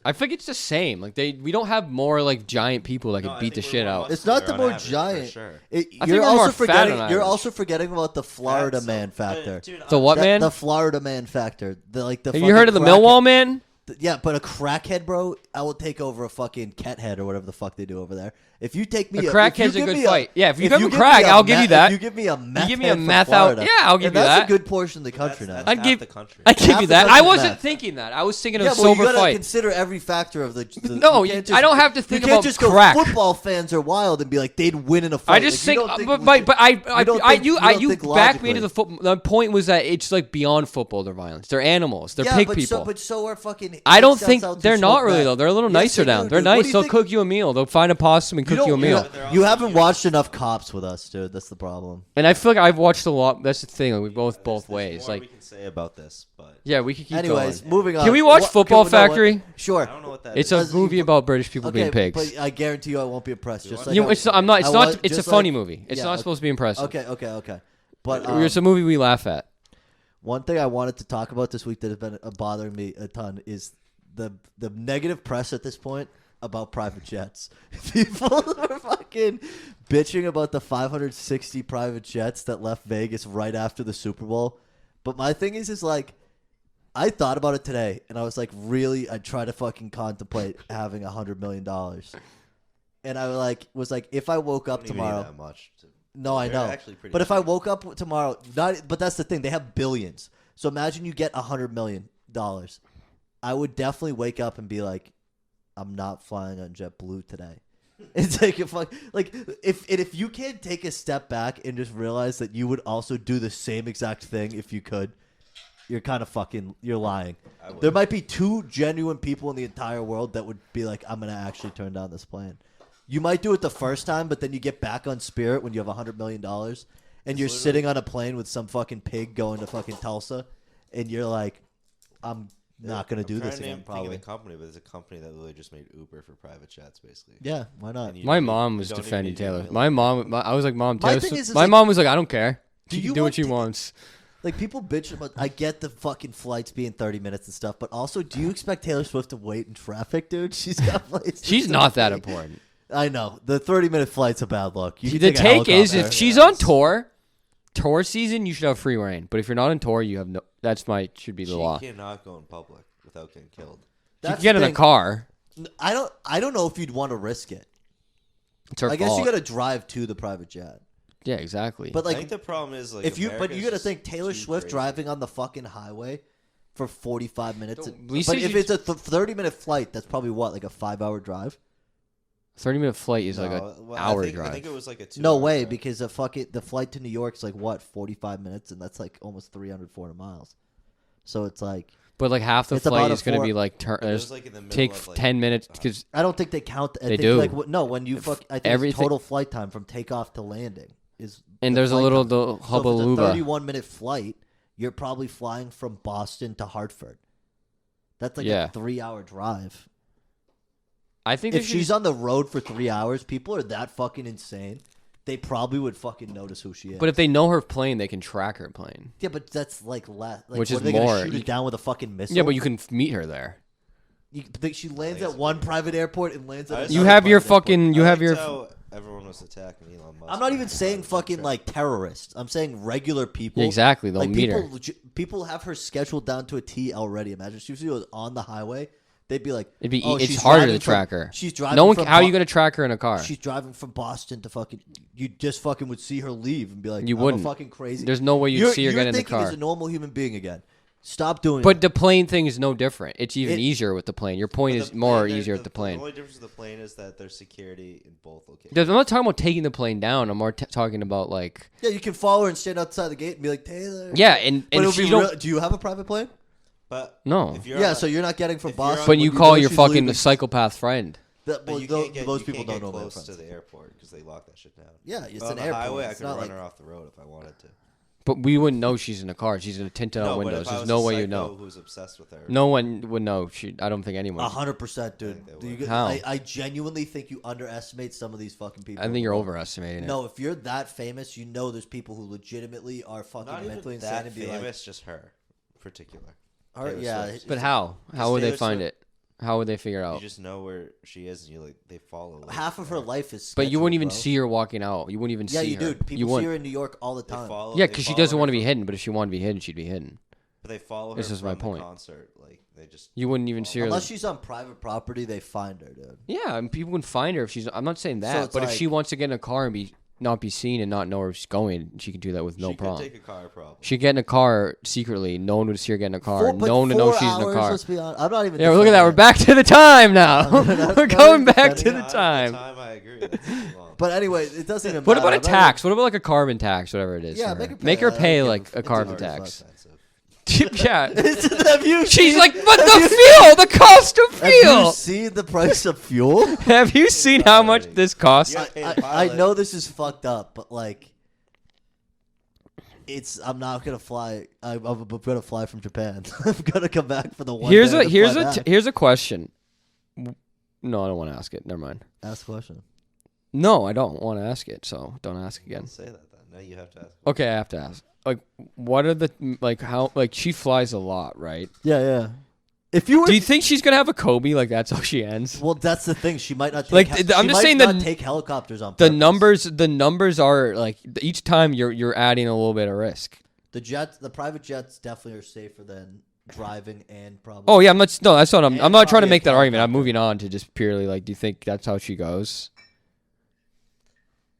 I think it's the same. Like we don't have more like giant people that can beat the shit out. It's not the more giant. Sure. You're also forgetting about the Florida man factor. Dude, The what man? The Florida man factor. Have you heard of the Millwall man? Yeah, but a crackhead, bro, I will take over a fucking cat head or whatever the fuck they do over there. If you take me a crackhead's a good fight. Yeah, if you give me crack, I'll give you that. If you give me a meth, out. Yeah, I'll give you that. That's a good portion of the country now. I'd give the country. you that. I wasn't meth. thinking that. I was thinking of Yeah, a well, you sober gotta fight. consider every factor of the No, I don't have to think you can't about just crack. Go, football fans are wild and be like they'd win in a fight. I just like, think, you think backed me into logically. the football. The point was that it's like beyond football. Their violence. They're animals. They're pig people. But so are fucking. I don't think out to they're not smoke really meth. though. They're a little Yes, nicer they down. do, They're dude. What nice. do you They'll think- cook you a meal. They'll find a possum and cook you a meal. You haven't watched enough Cops with us, dude. That's the problem. And I feel like I've watched a lot. That's the thing. Like we both There's ways. more Like we can say about this, but yeah, we could keep Anyways, going. moving on. Can we watch Football Factory? Sure. I don't know what that It's is. a movie about British people Okay, being pigs. but I guarantee you, I won't be impressed. Just like You know, I'm not. It's I not. was- It's a just funny like- movie. It's yeah, not okay. supposed to be impressive. Okay. But It's a movie we laugh at. one thing I wanted to talk about this week that has been bothering me a ton is the negative press at this point about private jets. People are fucking bitching about the 560 private jets that left Vegas right after the Super Bowl. But my thing is like, I thought about it today, and I was like, really, I try to fucking contemplate having $100 million. And I was like, if I woke up Don't even need tomorrow. that much to- No, I They're know. actually pretty But if I cheap. woke up tomorrow, but that's the thing. They have billions. So imagine you get $100 million. I would definitely wake up and be like, I'm not flying on JetBlue today. And take a fuck. Like, if you can't take a step back and just realize that you would also do the same exact thing if you could, you're kind of fucking, you're lying. There might be 2 genuine people in the entire world that would be like, I'm going to actually turn down this plane. You might do it the first time, but then you get back on Spirit when you have $100 million and you're sitting on a plane with some fucking pig going to fucking Tulsa and you're like, I'm not going to do this again, probably. The company, but it's a company that literally just made Uber for private jets, basically. Yeah, why not? And you My don't mom even- was you don't even defending need to do Taylor. it. My mom. I was like, Mom, My Taylor. thing is My like- mom was like, I don't care. Do She you can do what want she to- wants. Like, people bitch about, I get the fucking flights being 30 minutes and stuff, but also, do you expect Taylor Swift to wait in traffic, dude? She's got flights. to She's not that take. important. I know. The 30-minute flight's a bad look. You can The take a take is helicopter. if she's on tour season, you should have free reign. But if you're not on tour, you have no. Should be the law. She cannot go in public without getting killed. You That's can get the in a thing. car. I don't know if you'd want to risk it. It's her I guess fault. you got to drive to the private jet. Yeah, exactly. But I like, think the problem is like but you got to just think Taylor too Swift crazy. driving on the fucking highway for 45 minutes. Don't- But we say if you- it's a 30-minute flight, that's probably what, like a 5-hour drive? 30-minute flight is like No, an well, hour I think, drive. I think it was like a 2 No hour way, drive. because the flight to New York is like what, 45 minutes, and that's like almost 300, 400 miles. So it's like, But like half the It's flight about a is going to 4 be like It was like in the middle take of, like, 10 minutes because I don't think they count. I They think, do. Like, no, when you fuck, I think everything- total flight time from takeoff to landing is. and the there's a flight little time. the So if it's a hubbalooba. 31-minute flight, you're probably flying from Boston to Hartford. That's like Yeah. a 3-hour drive. I think If they should she's on the road for 3 hours, people are that fucking insane. They probably would fucking notice who she is. But if they know her plane, they can track her plane. yeah, but that's like less. Like, Which what, is are they gonna more. shoot You- it down with a fucking missile. Yeah, but you can meet her there. She lands think at it's one private airport and lands at. You You another have your private airport. fucking. You I have liked your. how everyone was attacking Elon Musk. I'm not even for saying that fucking trip. like terrorists. I'm saying regular people. Yeah, exactly. They'll Like meet her. people have her scheduled down to a T already. Imagine she was on the highway. they'd be like, It's she's harder driving to track her. She's driving. No one. From How are you gonna track her in a car? She's driving from Boston to fucking. You just fucking would see her leave and be like, You I'm wouldn't. fucking crazy. There's no way you'd see her get in the You're thinking car. as a normal human being again. Stop doing But it. the plane thing is no different. It's even easier with the plane. Your point is more easier with the plane. The only difference with the plane is that there's security in both locations. I'm not talking about taking the plane down. I'm more talking about like. Yeah, you can follow her and stand outside the gate and be like, Taylor. Yeah, and But if you don't. do you have a private plane? But No. if you're Yeah, on so you're not getting from if you're on- Boston. But you when call know your she's fucking leaving. psychopath friend. That, well, But you can't get, those you people can't don't get know close their to friends. the airport because they lock that shit down. Yeah, it's on an the airport. highway, I It's could not run like her off the road if I wanted to. But we wouldn't know she's in a car. She's in a tinted out No, but windows. if I There's was no a way you psycho know. who's obsessed with her. No one would know. I don't think anyone. 100%, dude. I think they would. How? I genuinely think you underestimate some of these fucking people. I think you're overestimating it. No, if you're that famous, you know there's people who legitimately are fucking Not mentally even insane that and be famous, just her, in particular. like, Taylor yeah. Swift. But how? How would they Taylor find Swift- it? How would they figure it You out? just know where she is, and you like they follow. Like, half of her life is. But you wouldn't scheduled, even bro. see her walking out. You wouldn't even Yeah, see you her. do. People you see wouldn't. her in New York all the They time. follow, Yeah, they because she follow doesn't her want to be from- hidden. But if she wanted to be hidden, she'd be hidden. But they follow her This is from my the point. concert. Like they just. You wouldn't even see her. Unless she's on private property, they find her, dude. Yeah, and people can find her if she's. I'm not saying that, it's but if like- she wants to get in a car and not be seen and not know where she's going, she can do that with no she problem. could take a car, probably. She'd get in a car secretly. No one would see her get in a car. But No one would know 4 she's in a hours, car. Let's be honest. I'm not even. Yeah, look at that. We're defending back to the time now. That's We're not going even back to defending the The time. time I agree. That's too long. it. But anyway, it doesn't even What matter. about a I'm not tax? What about like a carbon tax, whatever it is? Yeah, for make her? her pay. Make her I don't pay give like a- a it's carbon It's tax. expensive. Yeah. Have you? She's like, but the fuel, the cost of Have you fuel. seen the price of fuel? Have you seen how much this costs? Yeah. Hey, I pilot. know this is fucked up, but like, I'm not gonna fly. I'm gonna fly from Japan. I'm gonna come back for the one. Here's day a to here's fly a back. here's a question. No, I don't want to ask it. Never mind. Ask a question. No, I don't want to ask it. So don't ask again. Don't say that then. Now you have to ask. Okay, I have to ask. Like, what are the like? How like she flies a lot, right? Yeah, yeah. If you were, Do you think she's gonna have a Kobe? Like that's how she ends. well, that's the thing. She might not. Take Like, he- I'm she just might saying not the- take helicopters on. The purpose. numbers are like each time you're adding a little bit of risk. The private jets definitely are safer than driving and probably. Oh yeah, I'm not. No, that's not. I'm And not trying to probably a make that argument. I'm helicopter. moving on to just purely like, do you think that's how she goes?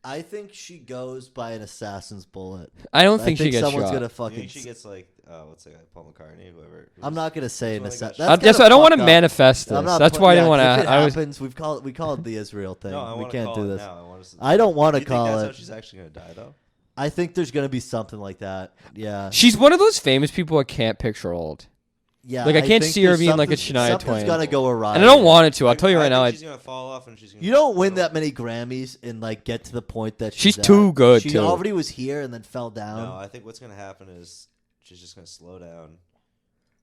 I think she goes by an assassin's bullet. I don't think she gets someone's shot. gonna You fucking. think she gets like what's the guy, Paul McCartney, whoever? I'm not gonna say an Who's one assassin. that got Yes, I don't want to manifest this. That's why I didn't want to. If it happens, we call it the Israel thing. No, I we want to can't call do it this. now. I want to. I don't want Do to you think call that's it. how she's actually gonna die though? I think there's gonna be something like that. Yeah. She's one of those famous people I can't picture old. Yeah. Like, I can't think see her there's being like a something- Shania Something's Twain. gonna go awry. And I don't want it to. I'll tell you right now. think she's gonna fall off and she's gonna. You don't win that many Grammys and like get to the point that She's at. too good, She too. already was here and then fell down. No, I think what's gonna happen is she's just gonna slow down,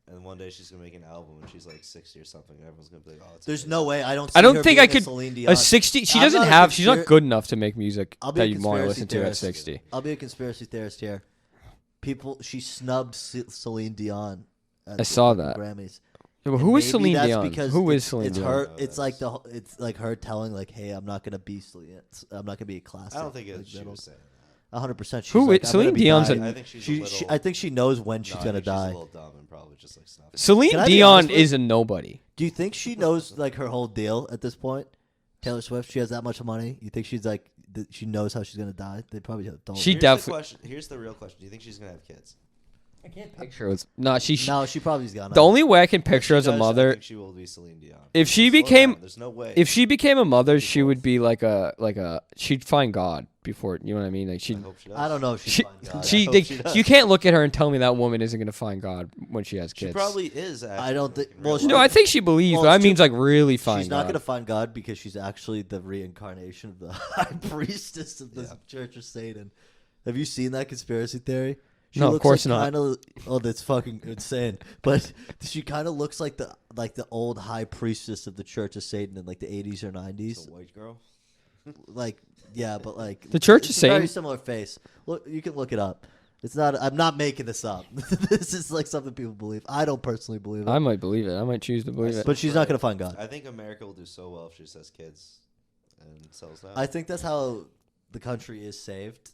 and one day she's gonna make an album and she's like 60 or something, and everyone's gonna be like, "Oh, it's There's amazing." no way. I don't. I See don't her think being I a could. Celine Dion. A 60. She I'm doesn't not a have. She's not conspira- good enough to make music I'll be a that you'd want to conspiracy listen to at theorist. 60. I'll be a conspiracy theorist here. She snubbed Celine Dion. At I saw the that. Grammys. Yeah, but And who is maybe Celine that's Dion? because Who is it's- Celine it's Dion? her. No, It's that's- like it's like her telling like, "Hey, I'm not gonna be Celine. I'm not gonna be a classic." I don't think like, she that'll- was saying that. 100%. Who Like, is- I'm gonna Celine be Dion's dying. I think she's a She, little. I think she knows when she's no, I gonna think She's die. a little dumb and probably just like snuff. Celine Can I be Dion honest with you? is a nobody. Do you think she knows like her whole deal at this point? Taylor Swift, she has that much money. You think she's like she knows how she's gonna die? They probably don't. She Here's definitely- The question. Here's the real question: do you think she's gonna have kids? I can't picture it. No, she. No, she probably's gone. The only way I can picture If as she a does, I mother, think she will be Celine Dion. if she Slow became, down, there's no way. if she became a mother, she would be like a. She'd find God before. You know what I mean? Like she. I hope she does. I don't know if She, she's fine, God. she, hope they- she does. you can't look at her and tell me that woman isn't gonna find God when she has She kids. probably is. Actually, I don't think- in well, real she- No, life. I think she believes, Well, but that it's too- means like really find She's not God. gonna find God because she's actually the reincarnation of the high priestess of the Yeah. Church of Satan. Have you seen that conspiracy theory? She No, of looks course like not. Oh, that's fucking insane. But she kind of looks like the old high priestess of the Church of Satan in like the 80s or It's 90s. a white girl. Like, yeah, but like The Church it's of a very Satan? similar face. Look, you can look it up. It's not. I'm not making this up. This is like something people believe. I don't personally believe it. I might believe it. I might choose to believe it. But she's not gonna find God. I think America will do so well if she just has kids and sells that. I think that's how the country is saved.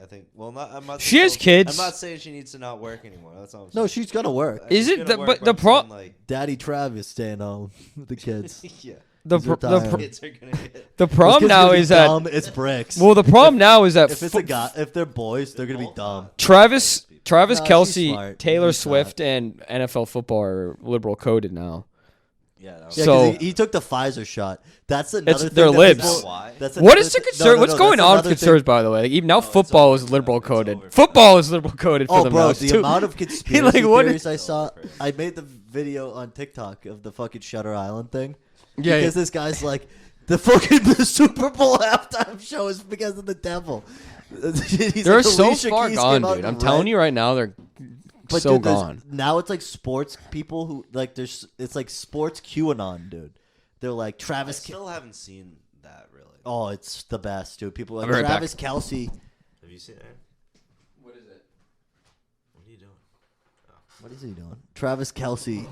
I think. Well, not. I'm not. She has kids. I'm not saying she needs to not work anymore. That's all I'm saying. No, she's gonna work. Is She's it gonna the work, but but the I'm pro? saying, like, Daddy Travis staying home with the kids. yeah. The He's pro- retired. Kids are gonna get. the Those problem kids now gonna be is that dumb. It's bricks. well, the problem now is that if it's a guy, if they're boys, they're gonna be dumb. Travis No, she's Kelsey, smart. Taylor He's Swift, and NFL football are liberal coded now. Yeah. That was Yeah, So- 'cause he took the Pfizer shot. That's another thing. they're that libs. people- Is that why? That's What another is the thi- concern? What's going that's on with another concerns, thing. by the way? Like, even now, it's football over is for liberal them. It's coded. over for Football is liberal coded for Oh, them bro, now, the too. amount of conspiracy what theories I is- saw. I made the video on TikTok of the fucking Shutter Island thing. Yeah, Because this guy's like, the Super Bowl halftime show is because of the devil. He's They're like, so Alicia far Keys gone, came out dude. in I'm red. telling you right now, they're But so dude, gone. now it's like sports people who like it's like sports QAnon, dude. They're like I Travis. still haven't seen that really. Oh, it's the best, dude. People are I'll like be right Travis Kelsey. Have you seen it? What is it? What are you doing? What is he doing? Travis Kelsey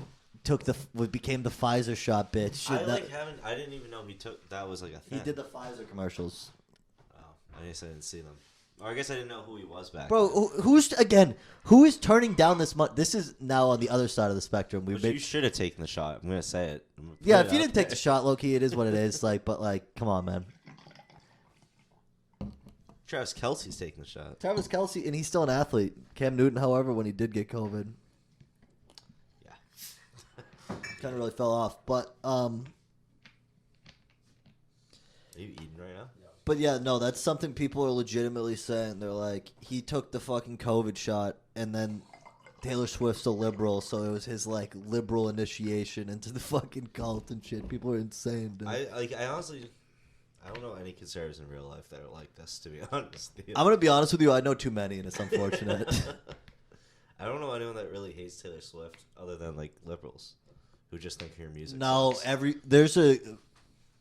became the Pfizer shot bitch. I didn't even know he took. That was like a thing. He did the Pfizer commercials. Oh, I guess I didn't see them. Or I guess I didn't know who he was back. Bro, then. who is turning down this money? This is now on the other side of the spectrum. But you should have taken the shot. I'm gonna say it. I'm gonna put yeah, it if you out didn't take there. the shot, low key, it is what it is. Like, but like, come on, man. Travis Kelsey's taking the shot. Travis Kelsey, and he's still an athlete. Cam Newton, however, when he did get COVID, Yeah. kind of really fell off. But Are you eating right now? But yeah, no, that's something people are legitimately saying. They're like, he took the fucking COVID shot, and then Taylor Swift's a liberal, so it was his like liberal initiation into the fucking cult and shit. People are insane, dude. I honestly, I don't know any conservatives in real life that are like this. To be honest, I'm gonna be honest with you. I know too many, and it's unfortunate. I don't know anyone that really hates Taylor Swift other than like liberals who just think her music. No, sucks.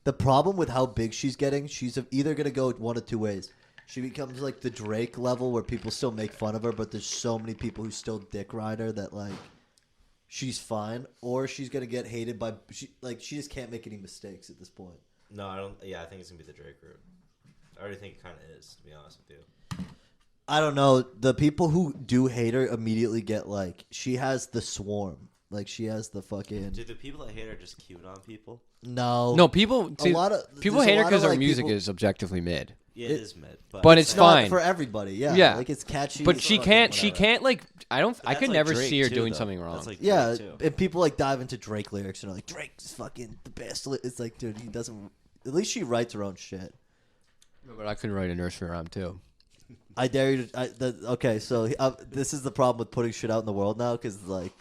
The problem with how big she's getting, she's either going to go one of two ways. She becomes like the Drake level where people still make fun of her, but there's so many people who still dick ride her that like she's fine, or she's going to get hated by she just can't make any mistakes at this point. No, I don't. Yeah, I think it's gonna be the Drake route. I already think it kind of is, to be honest with you. I don't know. The people who do hate her immediately get like she has the swarm. Like she has the fucking Dude, the people that hate her just cute on people. no people a lot of people there's a hate her lot of, because her like, music people- is objectively mid. Yeah, it is mid, but it's not fine. for everybody. Yeah, Yeah. like it's catchy. But it's she fucking can't. She whatever. can't like. I don't. I That's could like never Drake see her too, doing though. something wrong. That's like Yeah, Drake too. and people like dive into Drake lyrics and are like, Drake's fucking the best. It's like, dude, he doesn't. At least she writes her own shit. But I could write a nursery rhyme too. I dare you to. Okay, so this is the problem with putting shit out in the world now, because like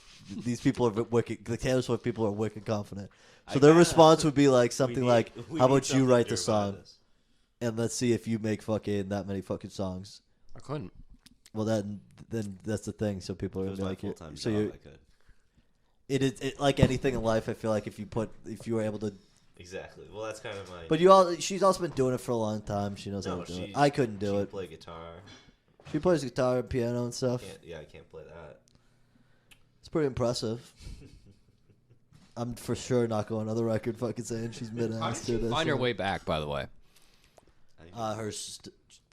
these people are wicked. The Taylor Swift people are wicked confident. So their response would be like something like, "How about you write the song, and let's see if you make fucking that many fucking songs." I couldn't. Well, then that's the thing. So people are If it was gonna my be like, full-time so job, you. I could. It like anything in life. I feel like if you were able to. Exactly. Well, that's kind of my. But she's also been doing it for a long time. She knows how to do it. I couldn't do she it. can play guitar. She plays guitar and piano and stuff. I can't play that. It's pretty impressive. I'm for sure not going on the record fucking saying she's mid ass to this. Find her way back, by the way.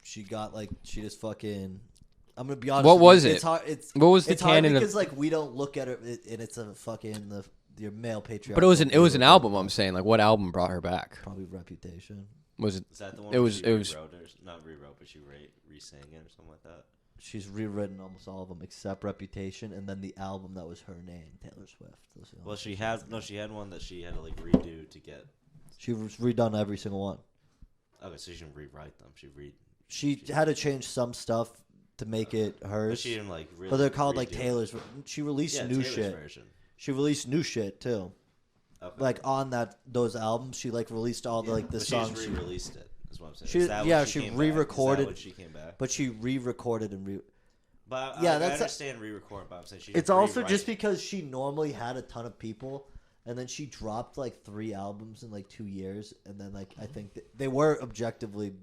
She got like she just fucking. I'm gonna be honest. What with you, was It's it? hard. What was the it's hard canon of? because like we don't look at her and it's a fucking your male patriarch. But it was an album. I'm saying, like, what album brought her back? Probably Reputation. Was it? Is that the one? It where was- She it was- rewrote or, not rewrote, but she re-sang it or something like that. She's rewritten almost all of them except Reputation, and then the album that was her name, Taylor Swift. Those are the Well, only she two had done. she had one that she had to like redo to get. She was redone every single one. Okay, so she didn't rewrite them. She had to change some stuff to make it But hers. she didn't like. Really But they're called like redo it. Taylor's. She released Yeah, new Taylor's shit. version. She released new shit too. Okay. Like on those albums, she like released all the like the But songs. She just re-released it. Is what I'm saying. She- Is that when yeah, she she came back? re-recorded- Is that when she came back. But she re-recorded and But Yeah, I that's understand re-record. But I'm saying she. It's didn't also rewrite just it. because she normally had a ton of people, and then she dropped like 3 albums in like 2 years, and then like I think they were objectively,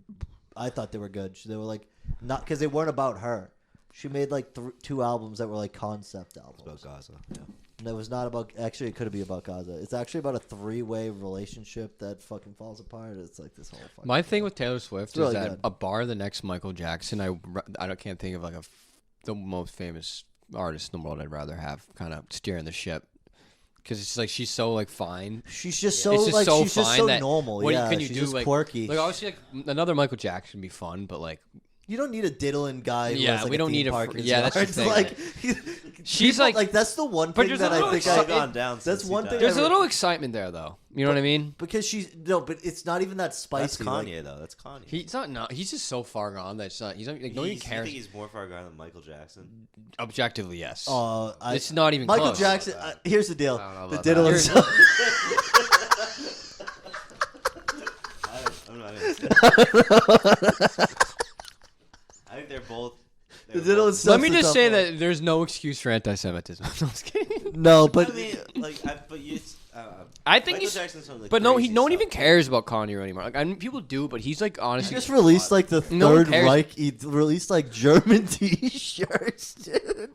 I thought they were good. They were like not because they weren't about her. She made like 2 albums that were like concept albums. It's about Gaza. Yeah. That was not about. Actually, it could be about Gaza. It's actually about a 3-way relationship that fucking falls apart. It's like this whole. Fucking My thing with Taylor Swift really is that good. a bar the next Michael Jackson. Can't think of like the most famous artist in the world I'd rather have kind of steering the ship. Because it's like she's so like fine. She's just so It's just like so she's just fine so that normal. what Yeah, can you she's do just like quirky. Like obviously like another Michael Jackson would be fun, but like You don't need a diddling guy. Who Yeah, has, like, we a don't theme need a park fr- in his yeah, that's the yard. thing. Like, She's people- like- that's the one But thing there's that a I little think It's I. gone down. That's since he one thing. died. there's a little excitement there though. You know what I mean? Because but it's not even that That's spicy. like- Kanye though. That's Kanye. He's not. He's just so far gone that it's not. He's not. Like, no one You cares. think he's more far gone than Michael Jackson? Objectively, yes. It's It's not even Michael close. Jackson. Here's the deal. I don't know The about diddling. that. I'm not gonna say that. I think they're both. The diddling stuff's Let me the just tough say one. that there's no excuse for anti-Semitism. No, I'm just kidding. No, but I mean, but you. I think Michael he's. Jackson's some, like, But no, crazy no one stuff. even cares about Kanye anymore. Like, I mean, people do, but he's like he honestly. just released like the No one Third cares. Reich. He released like German T-shirts, dude.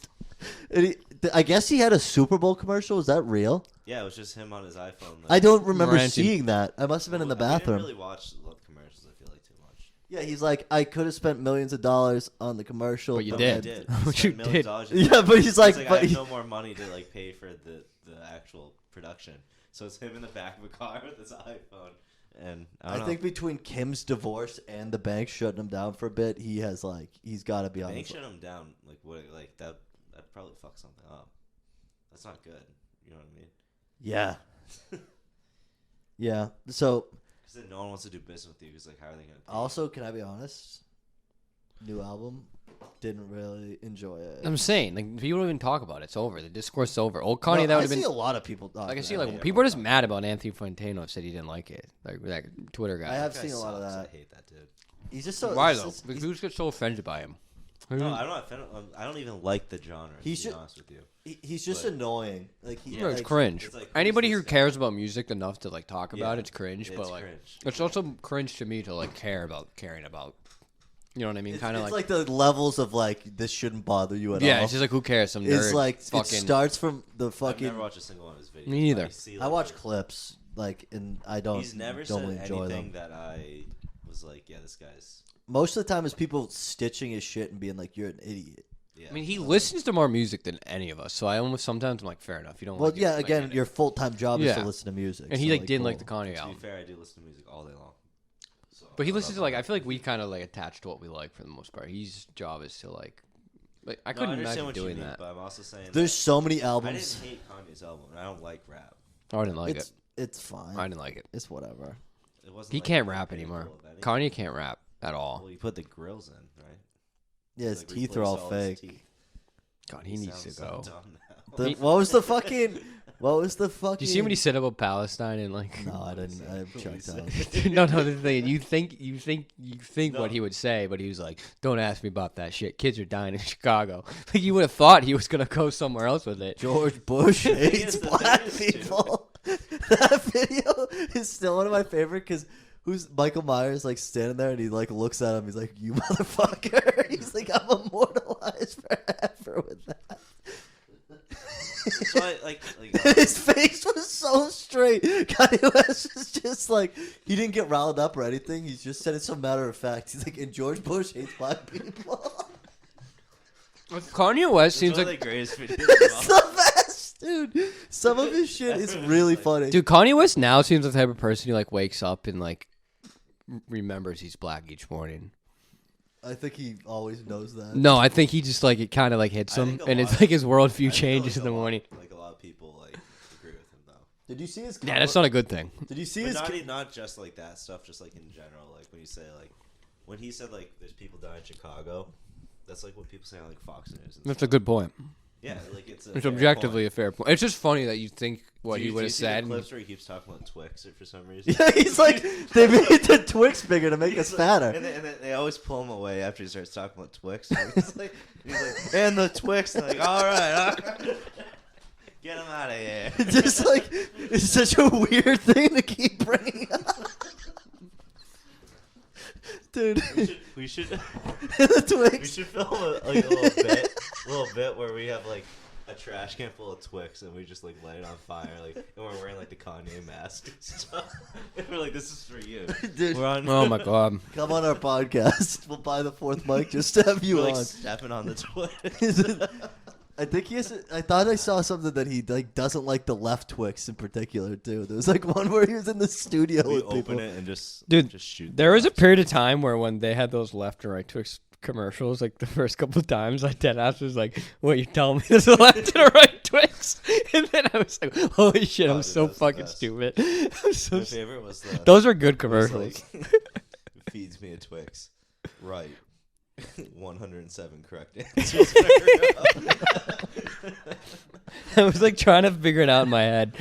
And I guess he had a Super Bowl commercial. Is that real? Yeah, it was just him on his iPhone. Like, I don't remember Ranting. seeing that. I must have been in the I didn't bathroom. really watch the commercials. I feel like too much. Yeah, he's like, I could have spent millions of dollars on the commercial. But you But did. I did. But Spent you millions did. of dollars. Yeah, but he's like, I but have he- no more money to like pay for the actual production. So it's him in the back of a car with his iPhone. And I don't know. think between Kim's divorce and the bank shutting him down for a bit, he's got to be on. They the shut him down. Like what? Like that probably fucked something up. That's not good. You know what I mean? Yeah. Yeah. So Because then no one wants to do business with you. Because like, how are they gonna? Pay also, can I be honest? New album, didn't really enjoy it. I'm saying, like, people don't even talk about it. It's over. The discourse is over. Old Kanye, No, that would I have been. see a lot of people. Like I see, about like it. people are just mad about Anthony Fantano said he didn't like it. Like that Twitter guy. I have That guy seen a lot of sucks. that. I hate that dude. He's just so. Why it's though? just- Like, who's get so offended by him? No, I'm not. I don't even like the genre. He's to be ju- honest with you. he's just But- annoying. Like he, No, it's like, cringe. it's like, Anybody who's who this cares about music enough to like talk about Yeah, it's cringe. it's But like, cringe. it's also cringe to me to like caring about. You know what I mean? It's, Kind of it's like, like the levels of like this shouldn't bother you at yeah. all. It's just like who cares? Some nerd. It's like fucking. it starts from the I've fucking. never watched a single one of his videos. Me neither. I, see, I like, watch the- clips and I don't. He's never don't said really enjoy anything them. that I was like, yeah, this guy's. Most of the time, is people stitching his shit and being like, "You're an idiot." Yeah. I mean, he listens to more music than any of us. So I almost sometimes I'm like, fair enough. You don't. Well, like it, yeah. like, Again, get it. your full time job is Yeah. to listen to music. And he so, like didn't like the cool. Kanye To be album. fair, I do listen to music all day long. So, But he listens to like I feel like we kind of like attach to what we like for the most part. His job is to like I No, I couldn't understand imagine what you doing mean, that. but I'm also saying There's that so many I albums. didn't hate Kanye's album, and I don't like rap. I didn't like it's it. it's fine. I didn't like it. It's whatever. It wasn't. He like can't the rap pinnacle anymore. of anything. Kanye can't rap at all. Well, you put the grills in, right? Yeah, his Like, teeth are replace all his fake. teeth. God, he needs to sounds so go. dumb now. The, what was the fucking? What was the fucking? Do you see when he said about Palestine and like? No, I didn't. I What checked he out. said. no, the thing you think No. what he would say, but he was like, "Don't ask me about that shit. Kids are dying in Chicago." Like you would have thought he was gonna go somewhere else with it. George Bush hates is, the black thing is, too. people. That video is still one of my favorite because who's Michael Myers like standing there and he like looks at him. He's like, "You motherfucker!" He's like, "I'm immortalized forever with that." So like His face was so straight. Kanye West is just like he didn't get riled up or anything. He just said it so matter of fact. He's like, "And George Bush hates black people." Kanye West it's seems one like of the greatest videos. It's the best, dude. Some of his shit is really funny. Dude, Kanye West now seems like the type of person who like wakes up and like remembers he's black each morning. I think he always knows that. No, I think he just like it kind of like hits I him, think a and it's lot- like his worldview I feel changes like in the a lot- morning. Like a lot of people like agree with him though. Did you see his? Yeah, that's not a good thing. Did you see But his? not just like that stuff, just like in general. Like when you say like when he said like there's people dying in Chicago, that's like what people say on like Fox News. And That's a stuff. good point. Yeah, like it's a It's fair objectively point. a fair point. It's just funny that you think what Do he you- would do you have see the said. clips where he keeps talking about Twix for some reason. Yeah, he's like they made the Twix bigger to make us fatter. And then they always pull him away after he starts talking about Twix. And he's like, and the Twix. And like, all right. Get him out of here. It's just like it's such a weird thing to keep bringing up, dude. We should the we Twix. should film a little bit where we have like a trash can full of Twix and we just like light it on fire, like, and we're wearing like the Kanye mask. So, and we're like, this is for you. Dude, We're on. Oh my god. come on our podcast. We'll buy the fourth mic just to have you We're like on. stepping on the Twix. I think he has. I thought I saw something that he like doesn't like the left Twix in particular too. There was like one where he was in the studio We with open people. it and just shoot. There the was a left. period of time where when they had those left and right Twix commercials, like the first couple of times, I dead ass was like, "What, you telling me there's a left and a right Twix?" And then I was like, "Holy shit, I'm dude, so that's the fucking best. stupid." I'm so My favorite was the. those are good was, commercials. like, feeds me a Twix. Right. 107 correct answers. I was like trying to figure it out in my head.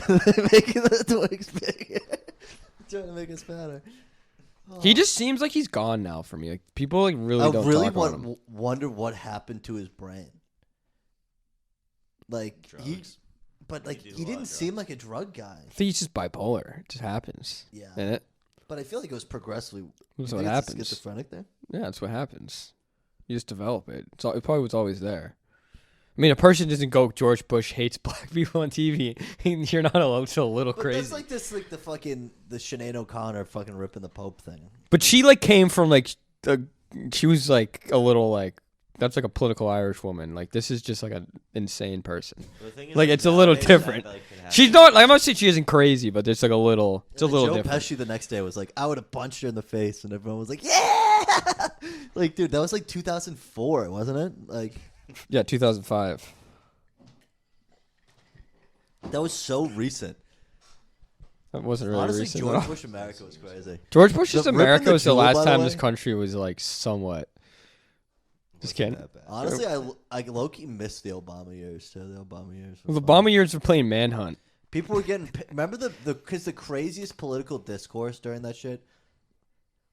Making the Twix bigger. Trying to make us fatter. He just seems like he's gone now for me. Like people like really I don't really talk about him. wonder what happened to his brain. Like Drugs. but like He did a he lot didn't of seem drugs. like a drug guy. I think he's just bipolar. It just happens. Yeah, Isn't it? but I feel like it was progressively. That's You what think it's happens. schizophrenic there. Yeah, that's what happens. You just develop it. It probably was always there. I mean, a person doesn't go, George Bush hates black people on TV. You're not allowed to a little But crazy. that's like this, like the Sinead O'Connor fucking ripping the Pope thing. But she like came from like, she was like a little like, that's like a political Irish woman. Like this is just like an insane person. The thing is, Like, it's a little nowadays different. that, like, can happen. She's not, like, I'm not saying she isn't crazy, but it's like a little, it's a And little Joe different. Pesci the next day was like, I would have punched her in the face, and everyone was like, yeah! Like, dude, that was like 2004, wasn't it? Like, Yeah, 2005. that was so recent. That wasn't really Honestly, recent. George at all. Bush America was crazy. George Bush's The ripping America the was the jewel, last by the time way? this country was like somewhat. Just Wasn't kidding. that bad. Honestly, I low-key missed the Obama years, too. The Obama years. were Well, the fun. Obama years were playing Manhunt. People were getting... Remember because the craziest political discourse during that shit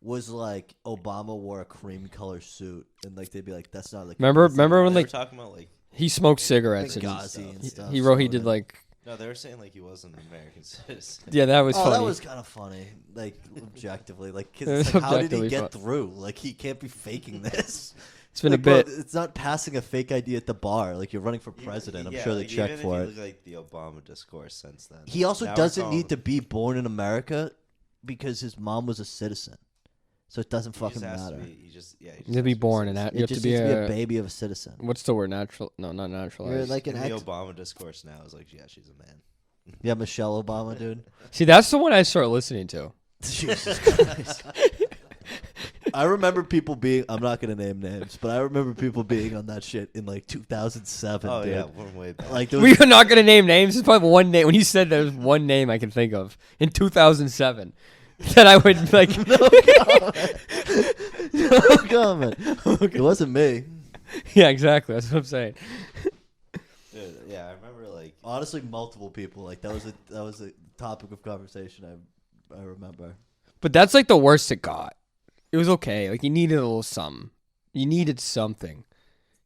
was like Obama wore a cream color suit, and like they'd be like, "That's not like." Remember when They were like talking about like he smoked cigarettes Benghazi and and stuff. he wrote he so did then- like no, they were saying like he wasn't an American citizen. yeah, that was Oh, funny. that was kind of funny. Like objectively, like, 'cause It it's was like, how did he objectively get fun. through? Like he can't be faking this. It's been Like, a bro, bit. it's not passing a fake ID at the bar. Like you're running for president. I'm Yeah, sure they like, check even for if it. you look like the Obama discourse since then. He also Now we're doesn't calling- need to be born in America because his mom was a citizen, so it doesn't he fucking just has matter. To be, he just, yeah, he You just have to has be to born a and citizen. you It have to just be needs to be a a baby of a citizen. what's the word? Natural? No, not naturalized. You're like an In the ex- Obama discourse now is like, yeah, she's a man. Yeah, Michelle Obama, dude. See, that's the one I start listening to. Jesus Christ. I remember people being. I'm not gonna name names, but I remember people being on that shit in like 2007. Oh dude. yeah, we're way back. Like there was, We are not gonna name names. There's probably one name. When you said there was one name I can think of in 2007 that I would like. no comment. It wasn't me. Yeah, exactly. That's what I'm saying. Dude, yeah, I remember like Honestly, multiple people. Like that was a topic of conversation. I remember. But that's like the worst it got. It was okay. Like you needed a little something. You needed something.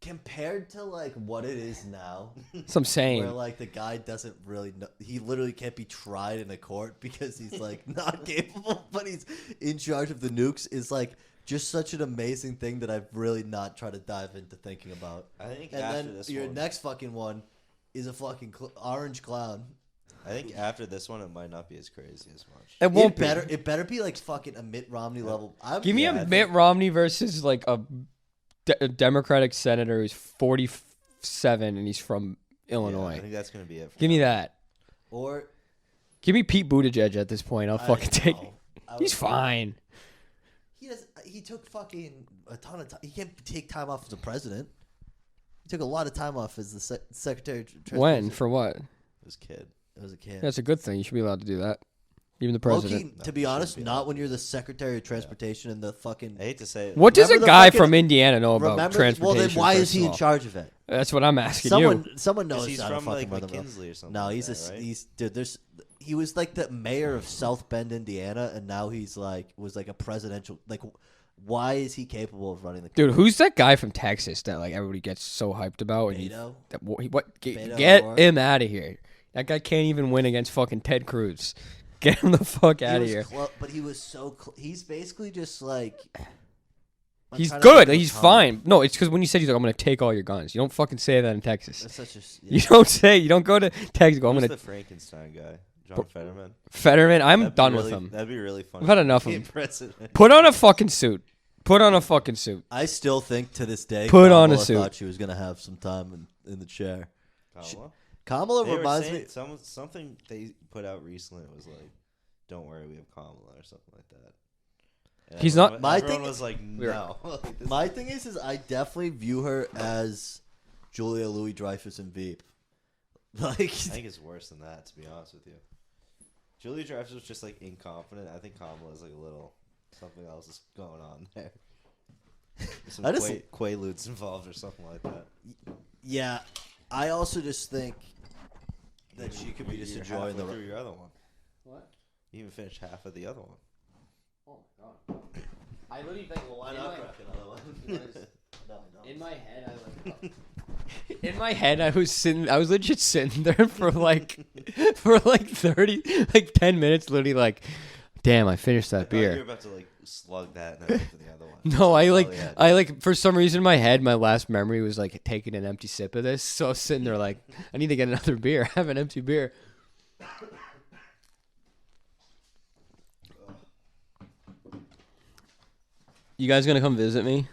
Compared to like what it is now, That's what I'm saying. where like the guy doesn't really know, he literally can't be tried in a court because he's like not capable, but he's in charge of the nukes, is like just such an amazing thing that I've really not tried to dive into thinking about. I think And after then this your one, next fucking one is a fucking orange clown. I think after this one, it might not be as crazy as much. It won't be. It better be like fucking a Mitt Romney level. Give me Yeah, I a think- Mitt Romney versus like a Democratic senator who's 47 and he's from Yeah, Illinois. I think that's gonna be it. Give me that. Or Give me Pete Buttigieg at this point. I'll I fucking take know. it. I He's would- fine. He took fucking a ton of time. He can't take time off as a president. He took a lot of time off as the secretary. Of When? Transportation. For what? This kid. It was a kid. That's a good thing. You should be allowed to do that. Even the Low-key, president. No, to be he honest, shouldn't be not allowed when to you're do the secretary of transportation and the fucking. I hate to say it. What does a Remember the guy fucking- from Indiana know about Remember? transportation? Well, then why is first he of in all? charge of it? That's what I'm asking Someone you. knows he's how to from fucking like run the world. McKinley or something. No, like he's that, right? he's dude. He was like the mayor of South Bend, Indiana, and now he's was like a presidential. Like, why is he capable of running the? Dude, who's that guy from Texas that like everybody gets so hyped about? And Beto? what? Beto Get O'Rourke? him out of here. That guy can't even win against fucking Ted Cruz. Get him the fuck out of here. But he was so. He's basically just like. He's good. He's fine. No, it's because when you said he's like, I'm gonna take all your guns. You don't fucking say that in Texas. That's such a. Yeah. You don't go to Texas. Go, I'm Who's gonna. the Frankenstein guy? John Fetterman. Fetterman. I'm done really, with him. That'd be really fun. I've had enough of him. President. Put on a fucking suit. Put on a fucking suit. I still think to this day. Put on a Kamala suit. Thought she was gonna have some time in the chair. Kamala? Kamala They were reminds saying me. something they put out recently was like, "Don't worry, we have Kamala" or something like that. And He's everyone, not- My Everyone thing- was like, "No." Like, this- My thing is I definitely view her as Julia Louis-Dreyfus and Veep. Like, I think it's worse than that, to be honest with you. Julia Dreyfus was just like incompetent. I think Kamala is like a little something else is going on there. There's some I just- Quaaludes involved or something like that. yeah, I also just think that she could be just You're enjoying halfway the. through your other one. What? You even finished half of the other one. Oh my god. I literally think. Well, why in not my- crack another one? No. In my head, in my head, I was legit sitting there for like 10 minutes, literally like, damn, I finished that I thought you were beer. about to like slug that and then wait for the other one. No, Yeah. I like, for some reason in my head, my last memory was like taking an empty sip of this. So I was sitting there like, I need to get another beer. I have an empty beer. You guys gonna come visit me?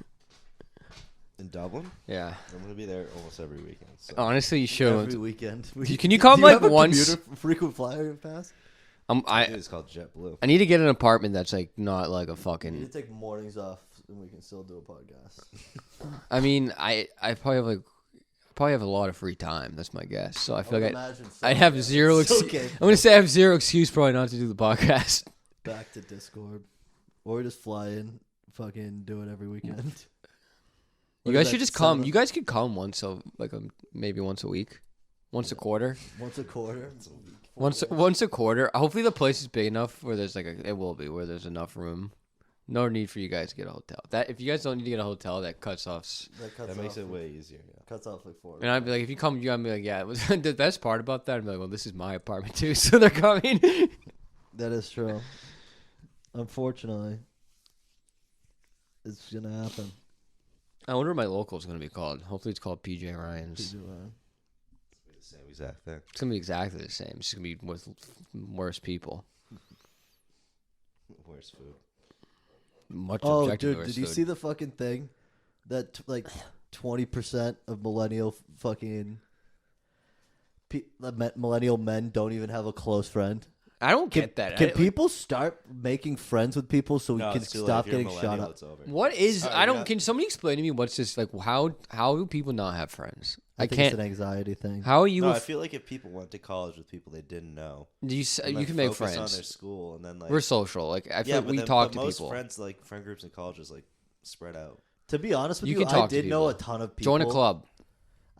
In Dublin, Yeah. I'm gonna be there almost every weekend. So. Honestly, you Every should. weekend. Can you come, Do like, have a once? commuter frequent flyer pass? I think it's called JetBlue. I need to get an apartment that's like not like a We need fucking. to take mornings off, and we can still do a podcast. I mean, I probably have a lot of free time. That's my guess. So I feel like I have zero. Okay. I'm gonna say I have zero excuse probably not to do the podcast. Back to Discord, or just fly in, fucking do it every weekend. You guys should just come. You guys could come once maybe once a week, once a quarter. Once a quarter. Once a quarter. Hopefully the place is big enough where there's it will be where there's enough room. No need for you guys to get a hotel. That if you guys don't need to get a hotel, that cuts off. That makes it way easier. Yeah. Cuts off like 4. And I'd be like, if you come, you gotta be like, yeah. The best part about that, I'm like, well, this is my apartment too, so they're coming. That is true. Unfortunately, it's gonna happen. I wonder what my local is gonna be called. Hopefully, it's called PJ Ryan's. The same exact thing. It's gonna be exactly the same. It's just gonna be with worse people. Worse food. Much Oh, objectively dude, worse did you food. see the fucking thing that like 20% of millennial fucking millennial men don't even have a close friend? I don't get that. Can people start making friends with people so we No, can it's too late. stop If you're a getting shot millennial, up? it's over. What is? Sorry, I don't. yeah. Can somebody explain to me what's this like? How do people not have friends? I think can't. It's an anxiety thing. How are you? No, I feel like if people went to college with people they didn't know, Do you and, you like, can make focus on their friends. school, and then like We're social. Like I feel like but we then- talk but to most people. friends, like friend groups in college, is like spread out. To be honest with You you, can I talk to did know people. a ton of people. Join a club.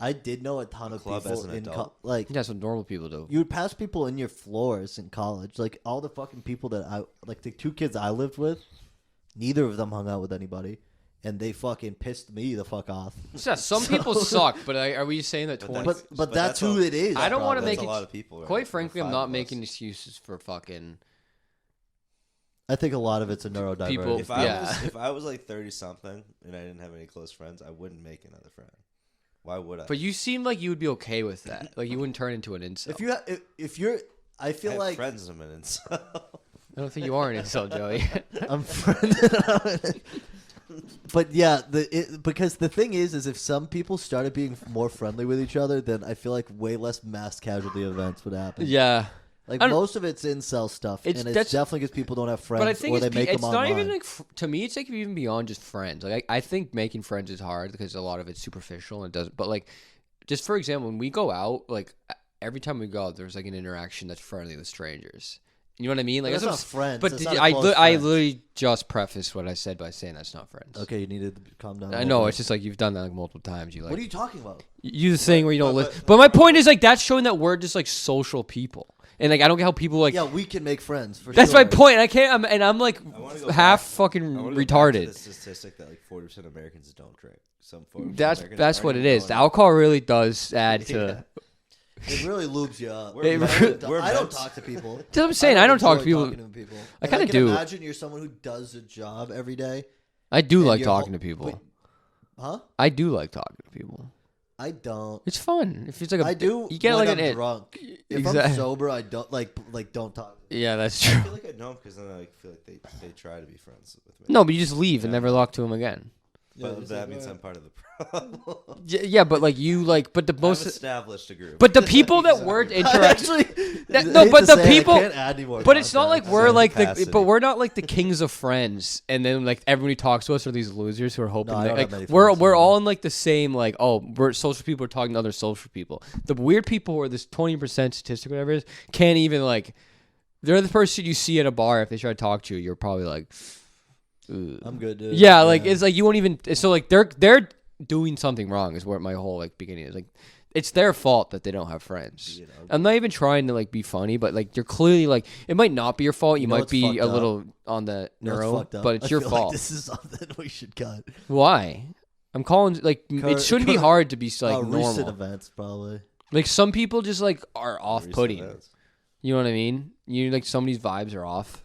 I did know a ton of Club people as an in adult? like That's what normal people do. you would pass people in your floors in college. Like all the fucking people that I like the 2 kids I lived with, neither of them hung out with anybody, and they fucking pissed me the fuck off. Yeah, some people suck, but are we saying that But 20? that's- But that's who all- it is. I don't wanna probably. make That's it- a lot of people. Right? Quite frankly, I'm Five not of us. making excuses for fucking. I think a lot of it's a neurodivergent. People- If I Yeah. was if I was like 30 something and I didn't have any close friends, I wouldn't make another friend. Why would I? But you seem like you would be okay with that. Like you wouldn't turn into an incel. if you're, I I feel have like friends in an incel. I don't think you are an incel, Joey. I'm friend. But yeah, because the thing is if some people started being more friendly with each other, then I feel like way less mass casualty events would happen. Yeah. Like I don't- most of it's incel stuff, It's- and it's that's- definitely because people don't have friends, But I think or they it's, make it's them not online. even like to me. It's like even beyond just friends. Like I think making friends is hard because a lot of it's superficial and it doesn't. But like, just for example, when we go out, like every time we go out, there's like an interaction that's friendly with strangers. You know what I mean? Like That's what not I'm friends. But That's did not a you- close I friend. literally just prefaced what I said by saying that's not friends. Okay, you needed to calm down. a I little know bit. it's just like you've done that like multiple times. You like What are you talking about? you the thing where you don't but- listen. But my point is like that's showing that we're just like social people. And like I don't get how people like. Yeah, we can make friends. For That's sure. my point. I can't. I'm like I wanna go half back- fucking I wanna go back to retarded. the statistic that like 40% of Americans don't drink. Some 40% That's Americans that's aren't what it even is. The going out. alcohol really does add to. Yeah. It really lubes you up. It we're I don't meant- talk to people. That's what I'm saying. I don't talk to enjoy people. talking people. I And kinda can do. Imagine you're someone who does a job every day. I do and like you're talking all- to people. but- Huh? I do like talking to people. I don't. It's fun. If it's like I do. You get when like I'm an drunk. If Exactly. I'm sober, I don't don't talk. Yeah, that's I true. feel like I don't because then I feel like they try to be friends with me. No, but you just leave and Yeah. never talk to him again. But just that like, means "Alright." I'm part of the problem. Yeah, but like you like, but the I've most, established a group. but the people that weren't I interact. actually, No, I hate but to the say it, people- I can't add any more But it's not like context. we're Same like the, capacity. but we're not like the kings of friends, and then like everybody talks to us are these losers who are hoping No, I that, don't have like many we're friends, so- all in like the same like we're social people are talking to other social people. The weird people who are this 20% statistic whatever it is can't even like they're the person you see at a bar if they try to talk to you you're probably like ugh. I'm good, dude. Yeah, like it's like you won't even so like they're doing something wrong is what my whole like beginning is like. It's their fault that they don't have friends. You know. I'm not even trying to like be funny, but like you're clearly like it might not be your fault. You, know might what's be fucked a up? little on the You know what's neuro, fucked up? but it's I your feel fault. Like this is something we should cut. Why? I'm calling like it shouldn't be hard to be like Recent normal. events, probably. Like some people just like are off Recent putting. events. You know what I mean? You like somebody's vibes are off.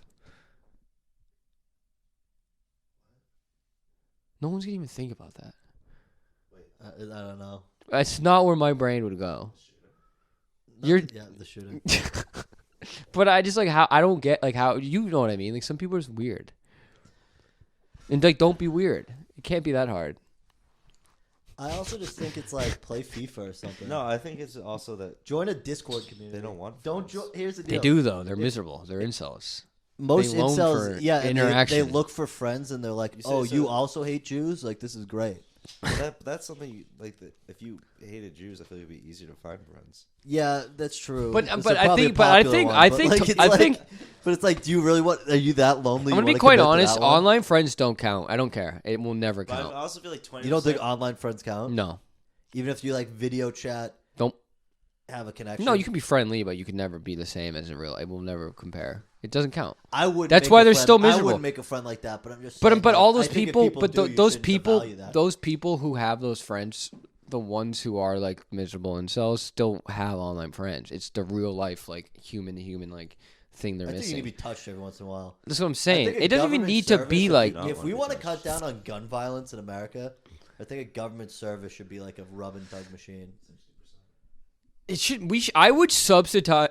No one's gonna even think about that. I don't know. That's not where my brain would go. You're- yeah, the shooting. But I just like how I don't get like how you know what I mean. Like some people are just weird, and like don't be weird. It can't be that hard. I also just think it's like play FIFA or something. No, I think it's also that Join a Discord community. they don't want. Don't friends. Here's the They deal. do though. They're miserable. They're incels. Most They loan incels, for yeah, and they interaction. look for friends, and they're like, You say "Oh, so- you also hate Jews? Like this is great." But that's something you, like that. If you hated Jews, I feel like it'd be easier to find friends. Yeah, that's true. But- It's but I probably think- a but I popular think- one, I but, think- like, it's I like- think- But it's like, do you really want? Are you that lonely? I'm you gonna be wanna quite commit to honest. that one? Online friends don't count. I don't care. It will never But I count. also feel like 20%. You don't think online friends count? No, Even if you like video chat, don't. have a connection. No, you can be friendly, but you can never be the same as a real. It will never compare. It doesn't count. I would. That's make why a they're friend- still I miserable. wouldn't make a friend like that, but I'm just. Saying, But like, all I those think if people, but do, you those shouldn't people, devalue that. those people who have those friends, the ones who are like miserable themselves, still have online friends. It's the real life, like human to human, like thing they're I think you missing. need to be touched every once in a while. That's what I'm I saying. think a It doesn't even government need to service, be if like. No. If we wanna want to be cut touched. down on gun violence in America, I think a government service should be like a rub and tug machine. It should. I would subsidize.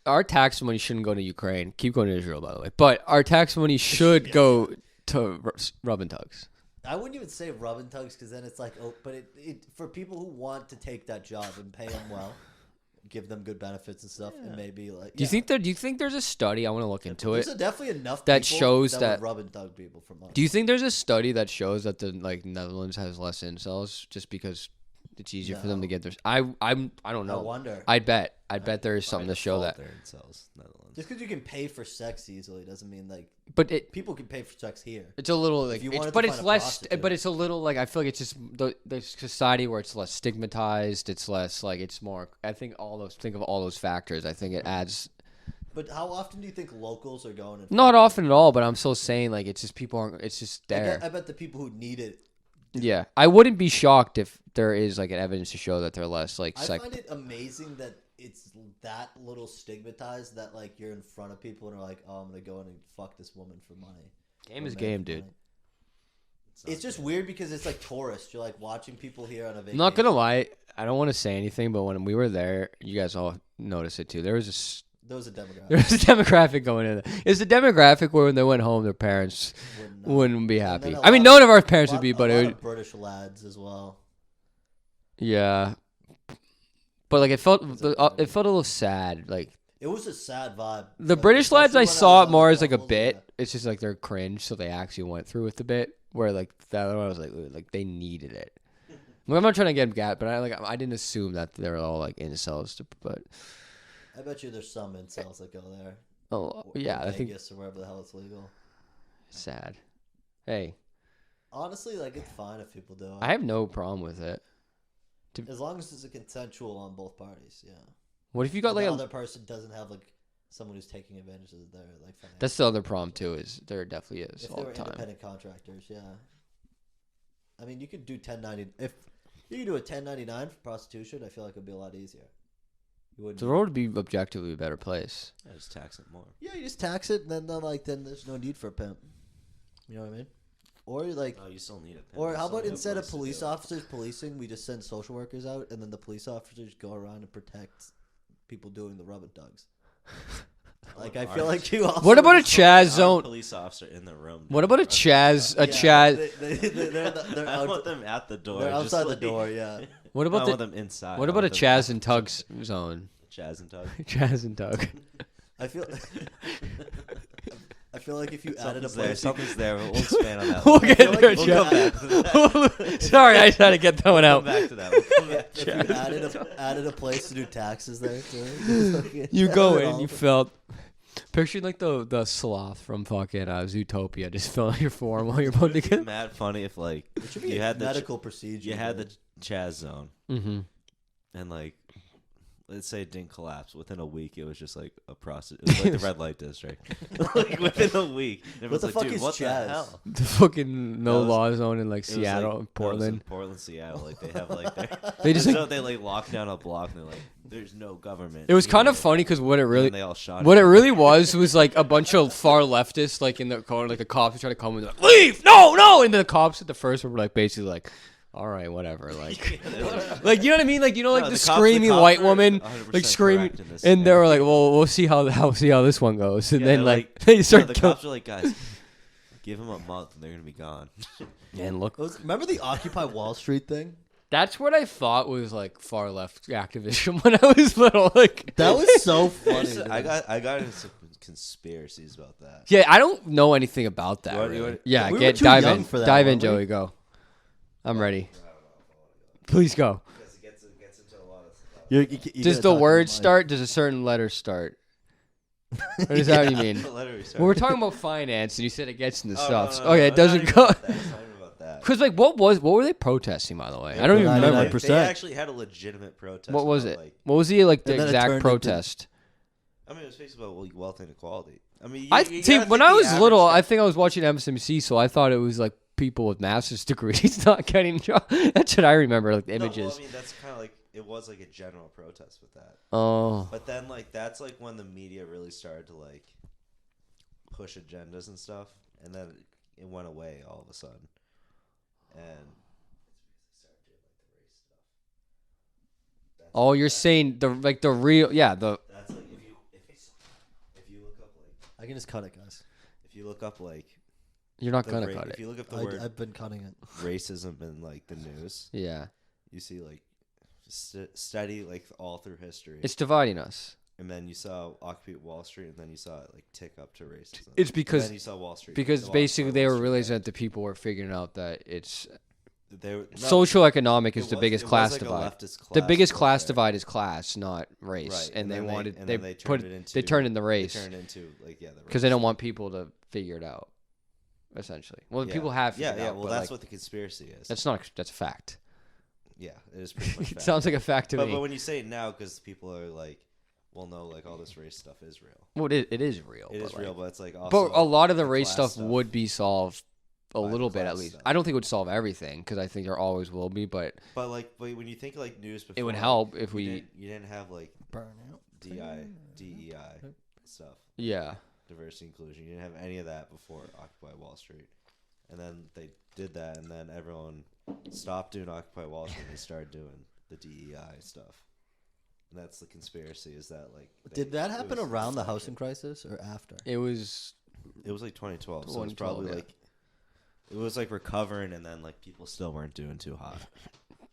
Our tax money shouldn't go to Ukraine. Keep going to Israel, by the way. But our tax money should go to rub and tugs. I wouldn't even say rub and tugs because then it's like, oh, but it for people who want to take that job and pay them well, give them good benefits and stuff, and maybe like. Do you think there's a study? I want to look into it. There's definitely enough that people shows that that- would rub and tug people for money. Do you think there's a study that shows that the like Netherlands has less incels just because it's easier for them to get their? I don't I know. wonder. I'd bet there is something By to show default, that. they're incels, Netherlands. Just because you can pay for sex easily doesn't mean like But people can pay for sex here. it's a little like, you it's, wanted to but it's find a less. prostitute. But it's a little like I feel like it's just the society where it's less stigmatized. It's less like it's more. I think think of all those factors. I think it adds. But how often do you think locals are going? And Not often at all, but I'm still saying like it's just people aren't. It's just there. I bet the people who need it. Yeah, I wouldn't be shocked if there is like an evidence to show that they're less like. I find it amazing that it's that little stigmatized that like you're in front of people and are like, oh, I'm gonna go in and fuck this woman for money. Game Or is men game, for dude. money. It's just weird because it's like tourist. You're like watching people here on a vacation. I'm not gonna lie. I don't want to say anything, but when we were there, you guys all noticed it too. There was There was a demographic. there was a demographic going in. It's a demographic where when they went home, their parents wouldn't be And then happy. a I mean, lot- none of our parents would be, a but lot it would, of British lads as well. yeah. But like it felt a little sad. Like It was a sad vibe. the Like, British lads, especially I when saw was it on more the as like a levels, bit. yeah. It's just like they're cringe, so they actually went through with the bit. Where like the other one, I was like they needed it. I'm not trying to get gat, but I didn't assume that they were all like incels. But I bet you there's some incels that go there. oh Or yeah, I think Vegas or wherever the hell it's legal. sad. Hey, Honestly, like it's fine if people do it. I have no problem with it. As long as it's a consensual on both parties, yeah. What if you got And like the a? other person doesn't have like someone who's taking advantage of their like financial. That's the other problem too. Is there definitely is if all they the were time. independent contractors, yeah. I mean, you could do 1090 if you could do a 1099 for prostitution. I feel like it'd be a lot easier. You wouldn't. The world would be objectively a better place. Yeah, just tax it more. Yeah, you just tax it, and then there's no need for a pimp. You know what I mean? Or like, No, you still need it. or how about instead of police officers policing, we just send social workers out, and then the police officers go around and protect people doing the rubber dugs. Like I feel like you. Also What about a Chaz zone? Police officer in the room. What about a Chaz? A Yeah, Chaz? They're I out, want them at the door. they're just outside the like- door. Yeah. What I about want the? them inside. What I about a want them Chaz at and the Tugs zone? Chaz and Tug. Chaz and Tug. I feel. I feel like if you added a Something's place, there. We'll expand on that. We'll one. get feel like there, we'll We'll Chaz. come back to that. Sorry, I tried to get that one Come out. back to that. We'll come back. if you added a place to do taxes there too. You go in, you felt. Picture like the sloth from fucking Zootopia, just fill out your form while you're about to get. Mad funny if like It should be you a had the medical procedure. you had man. the Chaz zone Mm-hmm. and like let's say it didn't collapse within a week. It was just like a process. It was like the red light district. Like within a week. It was the like, fuck dude, is what Chaz? the hell? The fucking no That was- law zone in like It was, Seattle, like, and that was in Portland. Portland, Seattle. Like they have like their, They just so like, they like lock down a block and they're like, "There's no government." it was kind of here. funny because what it And really, they all shot. what each it other. really was like a bunch of far leftists like in the corner, like the cops were trying to come and they're like, leave, no, and the cops at the first were like basically like, all right, whatever, like, Yeah, they're like, like you know what I mean, like you know, like No, the the cops- screaming the cops white were woman, 100% like screaming, correct in this and they were like, scenario. well, we'll see how this one goes, and Yeah, then they're like they no, start the killing. cops are like, guys, give them a month and they're gonna be gone. And look, Remember the Occupy Wall Street thing? that's what I thought was like far left activism when I was little. Like That was so funny. Seriously, I got into some conspiracies about that. yeah, I don't know anything about that. You want- really. you want- Yeah, We were get too dive young in, for that, dive in, weren't we? Joey. Go. I'm ready. Please go. Because it gets into a lot of stuff. You Does gotta the talk to word mic. start? Does a certain letter start? Or is that what you mean? Well, we're talking about finance, and you said it gets into stuff. Okay, it doesn't go. Because like, what were they protesting? By the way, I don't even remember. 99%. They actually had a legitimate protest. What was about, it? Like, What was the like the And then it exact turned protest? I mean, it was basically about like, wealth inequality. I mean, I you see. gotta When think I the was average little, guy- I think I was watching MSNBC, so I thought it was like people with master's degrees not getting jobs. That's what I remember, like the No, images. well, I mean, that's kind of like it was like a general protest with that. Oh, But then like that's like when the media really started to like push agendas and stuff, and then it went away all of a sudden. And oh, you're saying the like the real, yeah, the that's like if you look up like I can just cut it, guys. if you look up like you're not the gonna ra- cut if it. you look up the word I've been cutting it. racism in like the news, Yeah, you see like steady like all through history. it's dividing us. And then you saw Occupy Wall Street, and then you saw it like tick up to racism. It's And because then you saw Wall Street because go basically Occupy they Wall were Street. realizing that the people were figuring out that it's They were, no, social economic it is the was- biggest it was class like a divide. leftist The class biggest split class there. divide is class, not race. Right, And they then wanted and they then they put turned it into they turned into race They turned into like the because they don't want people to figure it out. Essentially, well, people have figured yeah. out, Well, but, that's like, what the conspiracy is. that's not that's a fact. Yeah, it is pretty much. It fact. sounds like a fact to but, me. but when you say it now, because people are like, well, no, like all this race stuff is real. Well, it is real. It but is like- real, but it's like also. But a lot of the the race class stuff would be solved a By the little bit at class least. stuff. I don't think it would solve everything because I think there always will be, but But when you think like news, before, it would like, help if we. you didn't have like Burnout. DEI stuff, Yeah. diversity inclusion. You didn't have any of that before Occupy Wall Street, and then they did that, and then everyone stopped doing Occupy Wall Street and they started doing the DEI stuff. And that's the conspiracy. Is that like Did that happen it was around the deflection. housing crisis or after? It was. It was like 2012, so it was 2012, probably yeah. like it was like recovering, and then like people still weren't doing too hot.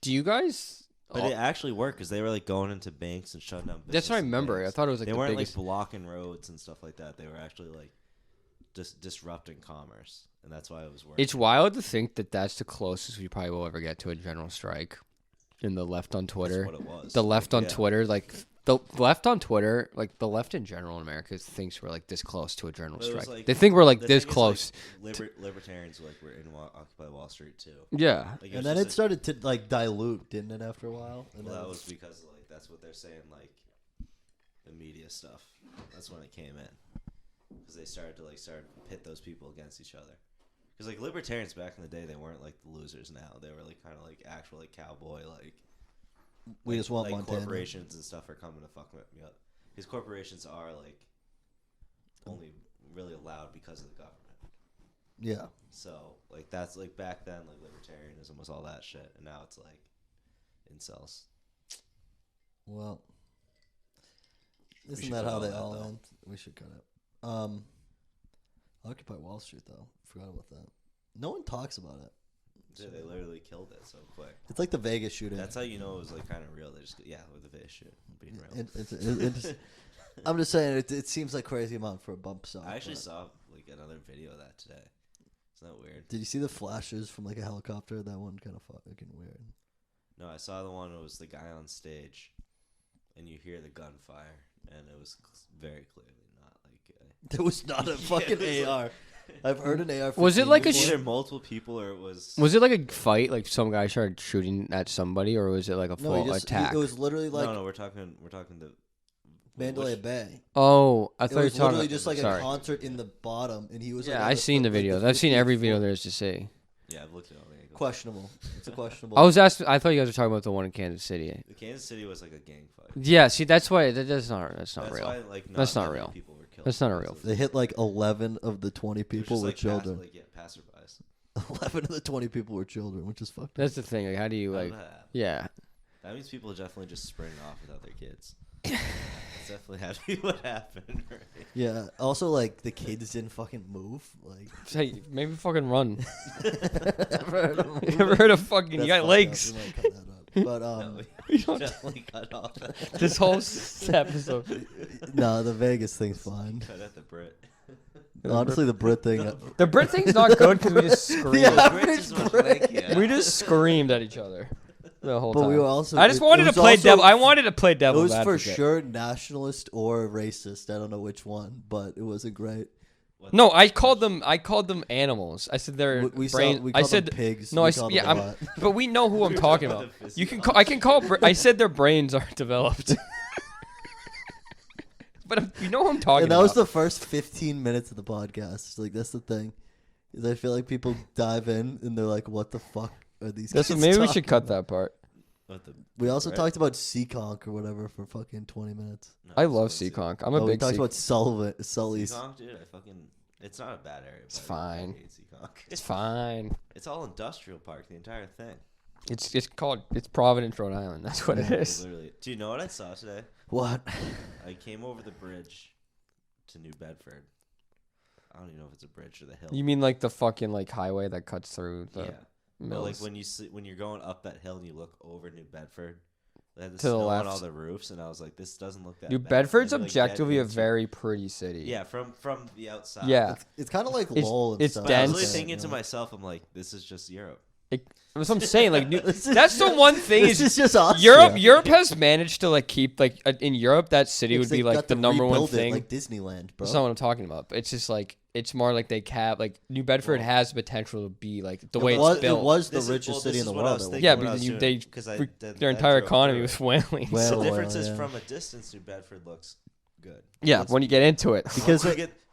Do you guys? But it actually worked because they were like going into banks and shutting down. That's what I business and remember. I banks. thought it was like they the weren't biggest. like blocking roads and stuff like that. They were actually like just disrupting commerce, and that's why it was working. It's wild to think that that's the closest we probably will ever get to a general strike. In the left on Twitter, That's what it was. the left on Yeah. Twitter, like the left on Twitter, like the left in general in America thinks we're like this close to a general But it was strike. like- They think we're like The this thing is, close. Like, libertarians like were in Occupy Wall Street too. Yeah. Like, And was then just it started to like dilute, didn't it? After a while. And Well, then that was because like that's what they're saying, like the media stuff. That's when it came in because they started to pit those people against each other. Because like libertarians back in the day, they weren't like the losers now. They were like kind of like actual like cowboy like We just want like Montana. corporations and stuff are coming to fuck me up. Because corporations are like only really allowed because of the government. Yeah. So like that's like back then like libertarianism was all that shit, and now it's like incels. Well, isn't should that cut how all they that, all though. end? We should cut it. Occupy Wall Street though. Forgot about that. No one talks about it. Dude, they literally killed it so quick. It's like the Vegas shooting. That's how you know it was like kind of real. They just with the Vegas shit being real. I'm just saying it seems like crazy amount for a bump stock. I actually saw like another video of that today. Isn't that weird? Did you see the flashes from like a helicopter? That one kind of fucking weird. No, I saw the one that was the guy on stage, and you hear the gunfire, and it was very clearly not like. There was not a fucking AR. I've heard an AR. Was it like a Either multiple people or it was. Was it like a fight? Like some guy started shooting at somebody, or was it like a full attack? It was literally like No, we're talking the. Mandalay Bay. Oh, I It thought you were was talking literally about, just like sorry. a concert in the bottom, and he was. Yeah, like, I've seen the videos. I've seen every video there is to see. Yeah, I've looked at all the angles. Questionable. It's a questionable. I was asking. I thought you guys were talking about the one in Kansas City. The Kansas City was like a gang fight. Yeah, see, that's why that's not real. Why, like, That's not that many real. people were killed That's not a because real. of- They hit like 11 of the 20 it was people just, were like, children. passerbys. 11 of the 20 people were children, which is fucked up. That's the thing. Like, how do you How like? did that happen? Yeah, That means people are definitely just sprinting off without their kids. That's definitely had to be what happened, right? Yeah. Also, like the kids didn't fucking move. Like, hey, maybe fucking run. ever heard of You ever heard of fucking? You That's got fucked legs. up. We might cut that up. But No, You we don't- definitely cut off that. This whole episode. no, the Vegas thing's fine. Cut out the Brit. Honestly, the Brit thing. The Brit thing's not good because we just screamed. Yeah. The Brit is much Brit. lankier. We just screamed at each other the whole But time. we were also. I just it wanted to was play also- devil. I wanted to play It devil. was for sure nationalist or racist. I don't know which one, but it wasn't great. No, I called them animals. I said they're We brain. called I said them pigs. no. We I called yeah. them a I'm, lot. but we know who I'm talking about. the You can. I can call. I said their brains aren't developed. But you know who I'm talking And that about. was the first 15 minutes of the podcast. Like that's the thing, is I feel like people dive in and they're like, "What the fuck are these?" That's kids what, maybe we talking should cut about? that part. What the We also Brit? talked about Seekonk or whatever for fucking 20 minutes. No, I it's love supposed to. Seekonk. I'm a We big talked Seekonk. about Sully's. Seekonk, dude, it's not a bad area. It's but I fine. hate Seekonk. It's fine. It's all industrial park, the entire thing. It's Providence, Rhode Island. That's what it It's is. literally. Do you know what I saw today? What? I came over the bridge to New Bedford. I don't even know if it's a bridge or the hill. You mean like the fucking like highway that cuts through the yeah. But mills? like when you're going up that hill and you look over New Bedford, they had the To the snow left. on all the roofs, and I was like, this doesn't look that New bad. Bedford's And, like, get objectively a into- very pretty city. Yeah, from the outside. Yeah. It's kind of like It's- Lowell and it's stuff. But I was dense. really thinking to Yeah. myself, I'm like, this is just Europe. That's what I'm saying. Like, This is- that's the one thing This is is just Austria. Europe has managed to like keep like in Europe that city It's would be they've like got the to number one rebuild it thing. like Disneyland, bro. That's not what I'm talking about. But it's just like it's more like they cap like New Bedford Well, has the potential to be like the It way was- it's built. It was the This is- richest well, city this in the is what I world. was at thinking one Yeah, when I because was you, doing- they 'cause I did- their I entire drove economy through was it. whaling. Well, The well, difference is yeah. from a distance, New Bedford looks good. Yeah, when you get into it, Because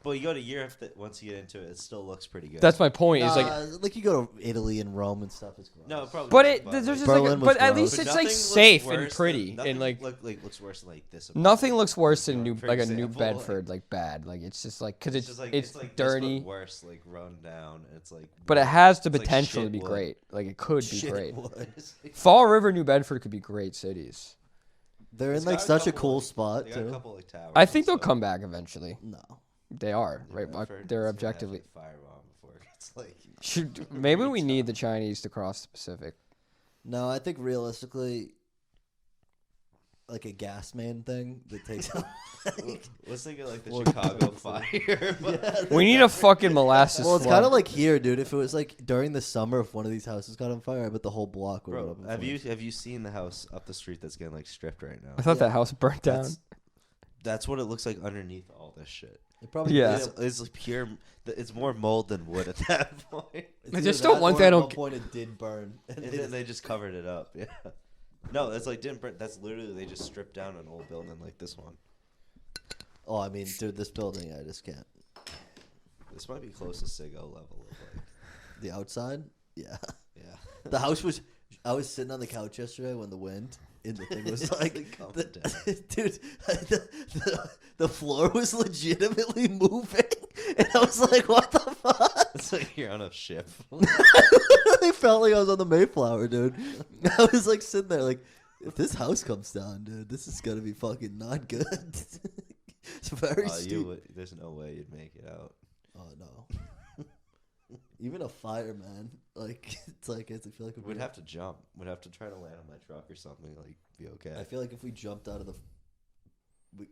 But you go to Europe, once you get into it, it still looks pretty good. that's my point. Is like, you go to Italy and Rome and stuff. It's gross. no, probably. but not, it there's like, just Berlin like, was but at gross. least but it's like nothing looks safe and worse pretty than- nothing and like looks worse than like this. nothing looks worse than You New know, for like a New example, Bedford like bad. Like it's just like because it's just like it's like dirty, This, but worse, like run down. It's like. but it has the it's like potential to shit be wood. great. Like it could be Shit great. wood. Fall River, New Bedford could be great cities. They're in It's like got such a couple, cool like- spot They got a too. couple like towers. I think and they'll stuff. come back eventually. No, They are New right. Bedford, They're it's gonna have, objectively. like, firebomb before it gets like. Maybe we need the Chinese to cross the Pacific. no. I think realistically, like a gas main thing that takes. Let's think of like the Well, Chicago fire. but- We need a fucking molasses. Well, it's flood. kind of like here, dude. If it was like during the summer, if one of these houses got on fire, I bet the whole block would. Bro, up in have flames. you seen the house up the street that's getting like stripped right now? I thought Yeah. that house burnt down. That's what it looks like underneath all this shit. It probably Yeah. It's like pure. It's more mold than wood at that point. It's I either just don't that want or that At on one point, it did burn, And then they just covered it up. Yeah. No, that's like didn't burn. That's literally they just stripped down an old building like this one. Oh, I mean, dude, this building, I just can't. This might be close to Sigo level of like. The outside, yeah. Yeah. The house was. I was sitting on the couch yesterday when the wind, in the thing was like, Dude, the floor was legitimately moving, and I was like, "What the fuck?" it's like you're on a ship. I felt like I was on the Mayflower, dude. I was like sitting there, like, if this house comes down, dude, this is gonna be fucking not good. It's very steep. There's no way you'd make it out. Oh no. Even a fireman, like it's like I feel like We'd have to jump. We'd have to try to land on my truck or something. Like, be okay. I feel like if we jumped out of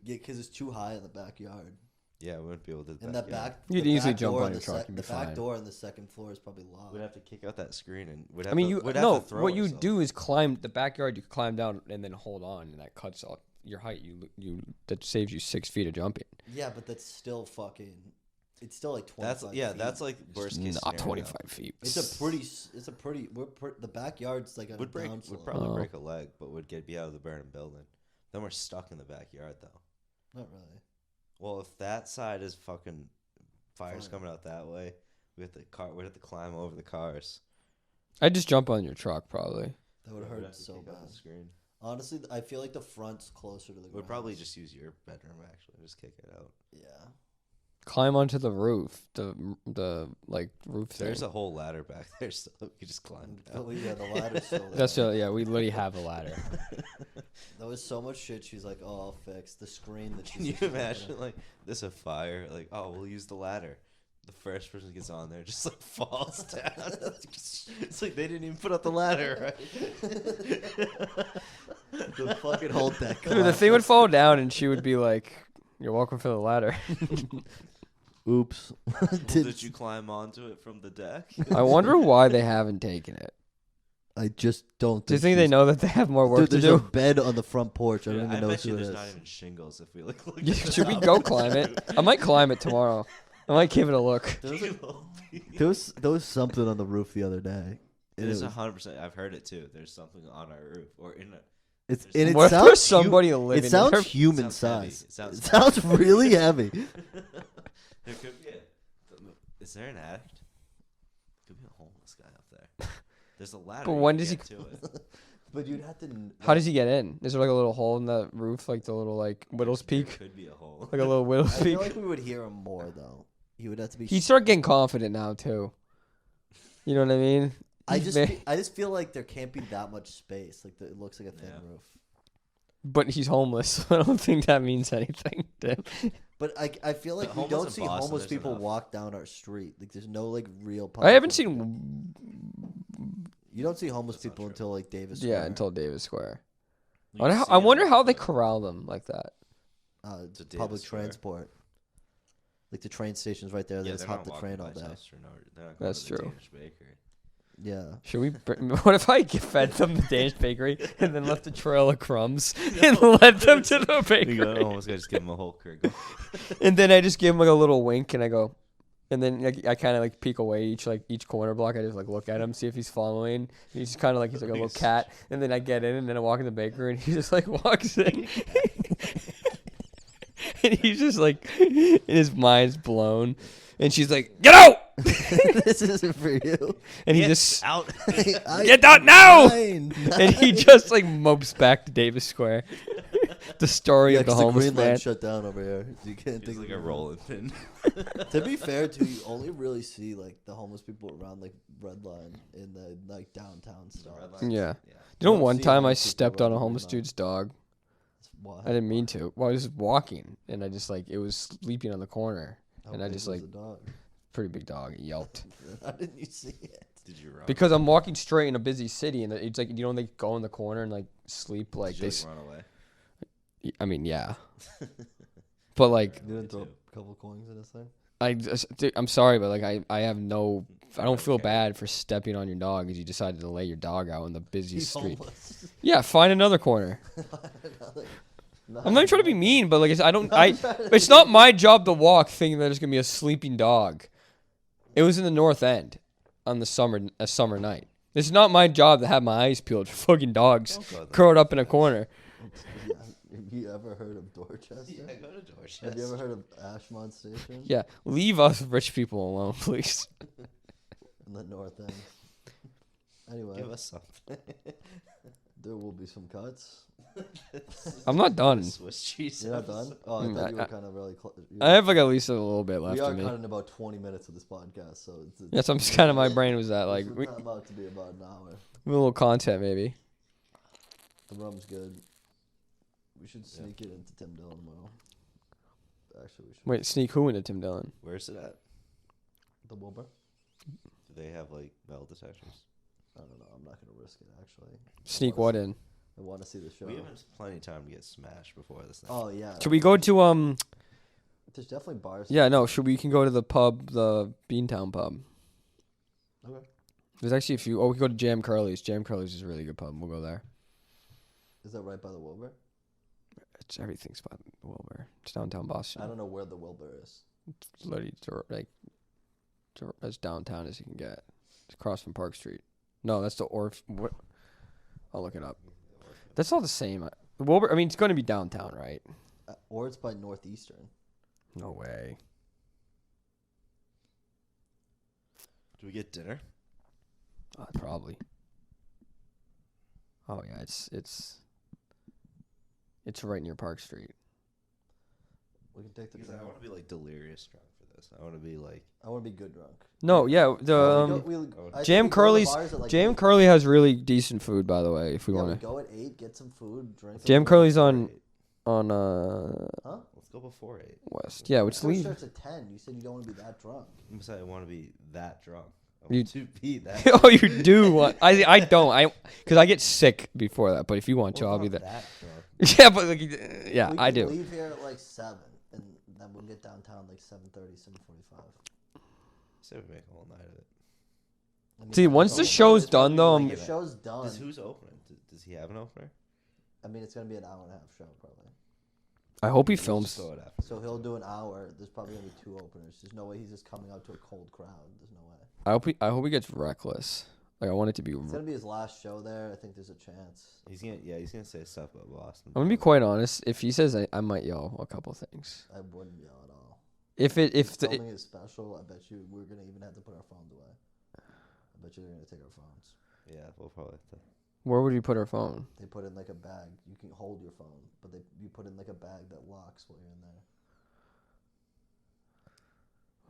because it's too high in the backyard. Yeah, we wouldn't be able to. And that back, you'd the easily back jump door on in your the truck and be the back fine. door on the second floor is probably locked. We'd have to kick out that screen, and we'd have. I mean, we'd have to throw what you ourselves. do is climb the backyard. You climb down and then hold on, and that cuts off your height. You that saves you 6 feet of jumping. Yeah, but that's still fucking. It's still like 25 feet. That's like worst case Not scenario. 25 feet. It's a pretty. The backyard's like on a down slope. Would probably break a leg, but would be out of the burning building. Then we're stuck in the backyard though. Not really. Well, if that side is fucking fire's coming out that way, we'd have to climb over the cars. I'd just jump on your truck probably. That would We'd hurt have to so kick out bad. the screen. Honestly, I feel like the front's closer to the ground. We'd probably just use your bedroom actually, just kick it out. Yeah. Climb onto the roof, the like roof thing. There's a whole ladder back there, so we just climb down. But yeah, the ladder's still there. That's yeah. We literally have a ladder. There was so much shit. She's like, "Oh, I'll fix the screen." That Can you imagine like there's a fire? Like, oh, we'll use the ladder. The first person gets on there just like falls down. It's like they didn't even put up the ladder, right? the fucking whole deck. Dude, the thing would fall down, and she would be like, "You're welcome for the ladder." Oops. Did you climb onto it from the deck? I wonder why they haven't taken it. I just don't. Do you think they know that they have more work Dude, to there's a do? bed on the front porch. I don't even I know bet who you it there's is. not even shingles if we look. Should we go climb it? I might climb it tomorrow. I might give it a look. There was something on the roof the other day. There's 100%. I've heard it too. There's something on our roof or in it. It's and it What if sounds there's somebody living It in sounds there? human Sounds size. heavy. It sounds really heavy. There could be is there an addict? Could be a homeless guy up there. There's a ladder. But when you does can he? get to it? But you'd have to. How does he get in? Is there like a little hole in the roof, like the little like Whittle's There Peak, could be a hole. like a little Whittle's I Peak? feel like we would hear him more though. He would have to be. He'd start getting confident now too. You know what I mean? I just feel like there can't be that much space. Like it looks like a thin roof. But he's homeless, so I don't think that means anything to him. But I feel like we Homeless don't in see Boston, homeless there's people enough. walk down our street. Like there's no like real. I haven't public- seen. You don't see homeless That's not people true. until like Davis. Yeah, Square. until Davis Square. You can see I it, wonder how they but corral them like that. It's To Davis public Square. transport. Like the train station's right there. They Yeah, just they're hop not the train walking all by day. Chester, no, they're not going That's to the true. Danish bakery. Yeah. Should we? What if I fed them the Danish bakery and then left a trail of crumbs and led them to the You bakery? go, almost got to just give him a whole crinkle. And then I just give him like a little wink and I go, and then I kind of like peek away each corner block. I just like look at him, see if he's following. And he's kind of like he's like a little cat. And then I get in and then I walk in the bakery and he just like walks in. And he's just like, his mind's blown. And she's like, "Get out!" This isn't for you. And he Get just out. get out now. Nine. And he just like mopes back to Davis Square. The story Yeah, of the 'cause the homeless green line man. shut down over here. So you can't He's think like of a rolling pin. To be fair, too, you only really see like the homeless people around like Red Line in the like downtown stuff. Yeah. You You know, don't one see time I homeless people stepped on around a the homeless green line. dude's dog. Why? I didn't mean to. Well, I was just walking and I just like, it was sleeping on the corner. How and I big just, was like, the dog? Pretty big dog. It yelped. How didn't you see it? Did you run? Because I'm walking straight in a busy city and it's like, you know, they go in the corner and like sleep like Did you they. run away? I mean, yeah. But like, You didn't Me throw too. a couple coins in this thing? dude, I'm sorry, but like I have no. I don't feel bad for stepping on your dog because you decided to lay your dog out in the busy He's street. homeless. Yeah, find another corner. I'm not even trying to be mean, but like it's not my job to walk thinking that there's gonna be a sleeping dog. It was in the North End on a summer night. It's not my job to have my eyes peeled for fucking dogs Don't go there. curled up in a corner. Yeah. Have you ever heard of Dorchester? Yeah, go to Dorchester. Have you ever heard of Ashmont Station? Yeah, leave us rich people alone, please. In the North End. Anyway, Give us something. There will be some cuts. I'm not done. Swiss cheese. You're not done? Oh, I thought you were kind of really close. I have like at least a little bit left We are of me. cutting about 20 minutes of this podcast, so it's Yes, I'm just kind of my brain was at like it's we, about to be about an hour. a little content maybe. The rum's good. We should sneak it into Tim Dillon tomorrow. Actually, we should. Wait, sneak who into Tim Dillon? Where's it at? The Wilbur? Do they have like metal detectors? I don't know. I'm not gonna risk it. Actually. Sneak what in? I want to see the show. We have plenty of time to get smashed before this thing. Oh yeah. Should we go to There's definitely bars. Yeah, no. We can go to the pub, the Beantown pub. Okay. There's actually a few. Oh, we can go to Jam Curly's. Jam Curly's is a really good pub. We'll go there. Is that right by the Wilbur? Everything's by the Wilbur. It's downtown Boston. I don't know where the Wilbur is. It's literally as downtown as you can get. It's across from Park Street. No, that's the What? I'll look it up. That's all the same. The Wilbur. I mean, it's going to be downtown, right? Or it's by Northeastern. No way. Do we get dinner? Probably. Oh yeah, it's right near Park Street. We can take the. Because I want to be like delirious drunk for this. I want to be like. I want to be good drunk. No, yeah, the Jam Curly's. Jam Curly has really decent food, by the way. If we want to go at 8, get some food, drink. Jam Curly's on Huh? Let's go before 8. West. Yeah, which leave. Starts at 10. You said you don't want to be that drunk. I'm saying I want to be that drunk. I You- want to be that. Oh, you do want? I don't. Because I get sick before that. But if you want to, Well, I'll be not there. that drunk. Yeah, but like, yeah, We I can do. leave here at like 7, and then we'll get downtown like 7:30, 7:45. Say we make a whole night of it. I mean, See, once the it's show's gonna done, be though, like, I'm- the show's done. Who's opening? Does he have an opener? I mean, it's gonna be an hour and a half show probably. I hope he We'll films. just go it after. So he'll do an hour. There's probably gonna be 2 openers. There's no way he's just coming out to a cold crowd. There's no way. I hope he gets reckless. Like I want it to be. It's gonna be his last show there. I think there's a chance. He's gonna say stuff about Boston. I'm gonna be quite honest. If he says I might yell a couple things. I wouldn't yell at all. If Filming is special. I bet you we're gonna even have to put our phones away. I bet you they're gonna take our phones. Yeah, we'll probably have to. where would you put our phone? They put in like a bag. You can hold your phone, but you put in like a bag that locks while you're in there.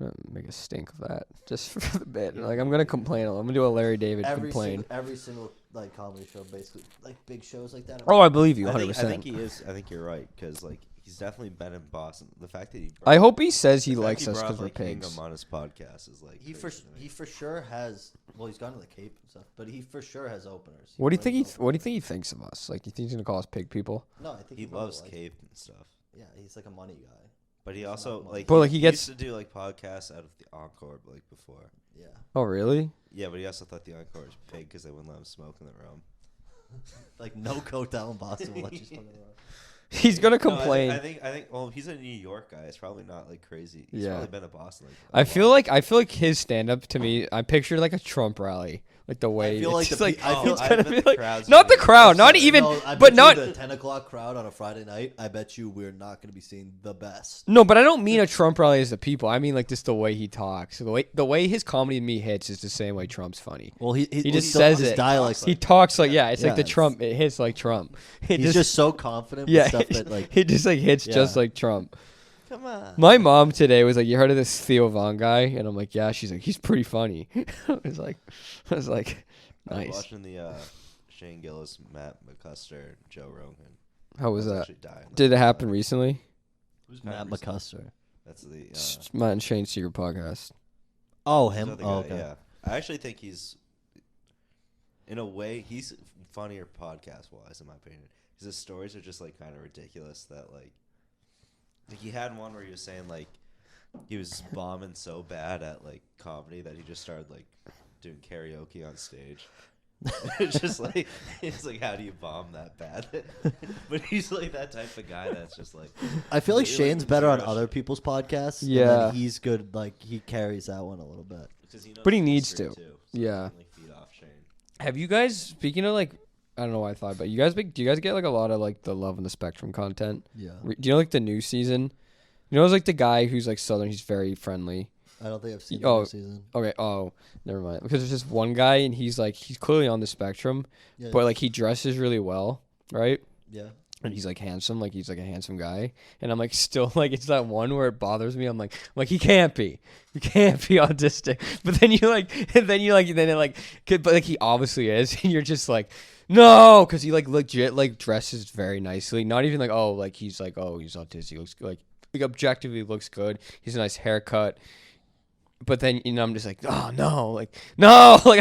I'm gonna make a stink of that just for the bit. Like I'm gonna complain. I'm gonna do a Larry David complain. Every single like comedy show, basically, like big shows like that. Oh, I believe you, I 100. think percent he is. I think you're right because like he's definitely been in Boston. The fact that he. I hope he says he the fact likes us brought, because we're like, pigs. Hingham on his podcast is like He crazy to me. for sure has. Well, he's gone to the Cape and stuff, but he for sure has openers. What do you think brings What do you think he thinks of us? Like, do you think he's gonna call us pig people? No, I think He probably loves likes Cape and stuff. it. Yeah, he's like a money guy. But he He's also not like. But, like, he gets- used to do like podcasts out of the Encore like before. Yeah. Oh, really? Yeah, but he also thought the Encore was pig because they wouldn't let him smoke in the room. Like no coat down in Boston will let you smoke in the room. He's gonna No, complain. I think. Well, he's a New York guy. It's probably not like crazy. He's Yeah. probably been to Boston. Like, I feel like his stand up to me. I pictured like a Trump rally, like the way feel like it's the like pe- I feel- it's I gonna bet be the like crowd's not gonna the be crowd, not upset. even, No, I but bet you not the 10 o'clock crowd on a Friday night. I bet you we're not going to be seeing the best. no. But I don't mean a Trump rally as the people. I mean like just the way he talks. The way his comedy to me hits is the same way Trump's funny. Well, he just says his it. dialects. He talks like it's like the it's- Trump. It hits like Trump. It He's just so confident with yeah. stuff that like. It just like hits just Yeah. like Trump. Come on. My mom today was like, "You heard of this Theo Von guy?" And I'm like, "Yeah." She's like, "He's pretty funny." I was like, I was nice. watching the Shane Gillis, Matt McCusker, Joe Rogan. How was that? Actually dying. Did it happen recently? Who's Matt McCusker. That's the. Matt and Shane's Secret Podcast. Oh, who's him. the other Oh, guy, okay. Yeah, I actually think he's. In a way, he's funnier podcast wise, in my opinion. Because his stories are just like kind of ridiculous. That like he had one where he was saying like he was bombing so bad at like comedy that he just started like doing karaoke on stage. It's just like it's like how do you bomb that bad? But he's like that type of guy that's just like I feel like Like, Shane's better on zero other shit. people's podcasts. and Yeah. then he's good. Like he carries that one a little bit. because he knows But he the needs history, to. too, so Yeah. he can, like, feed off Shane. Have you guys, speaking of like, I don't know why I thought, but do you guys get like a lot of like the Love and the Spectrum content? Yeah. Do you know like the new season? You know, it's like the guy who's like Southern. He's very friendly. I don't think I've seen Oh. the season. Okay. Oh, never mind. Because there's just one guy, and he's clearly on the spectrum, Yeah. but like he dresses really well, right? Yeah. And he's like handsome, like he's like a handsome guy. And I'm like still like it's that one where it bothers me. I'm like he can't be autistic. But then but like he obviously is, and you're just like, no, because he like legit like dresses very nicely. Not even like he's autistic. He looks like objectively looks good. He's a nice haircut. But then I'm just like, oh no, like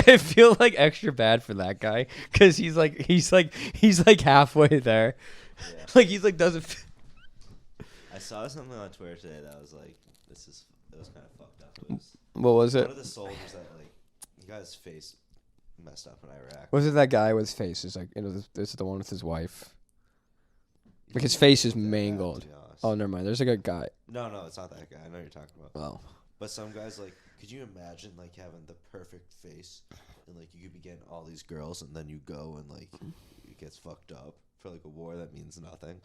I feel like extra bad for that guy because he's like halfway there. Yeah. Like he's like doesn't. I saw something on Twitter today that was like, it was kind of fucked up. It was What was it? one of the soldiers that like, he got his face messed up in Iraq. Was it that guy with his face? It's like this is the one with his wife. Like his face is mangled. Oh, never mind. There's like a guy. No, it's not that guy. I know what you're talking about. Oh. But some guys like, could you imagine like having the perfect face and like you could be getting all these girls and then you go and like it gets fucked up for like a war that means nothing.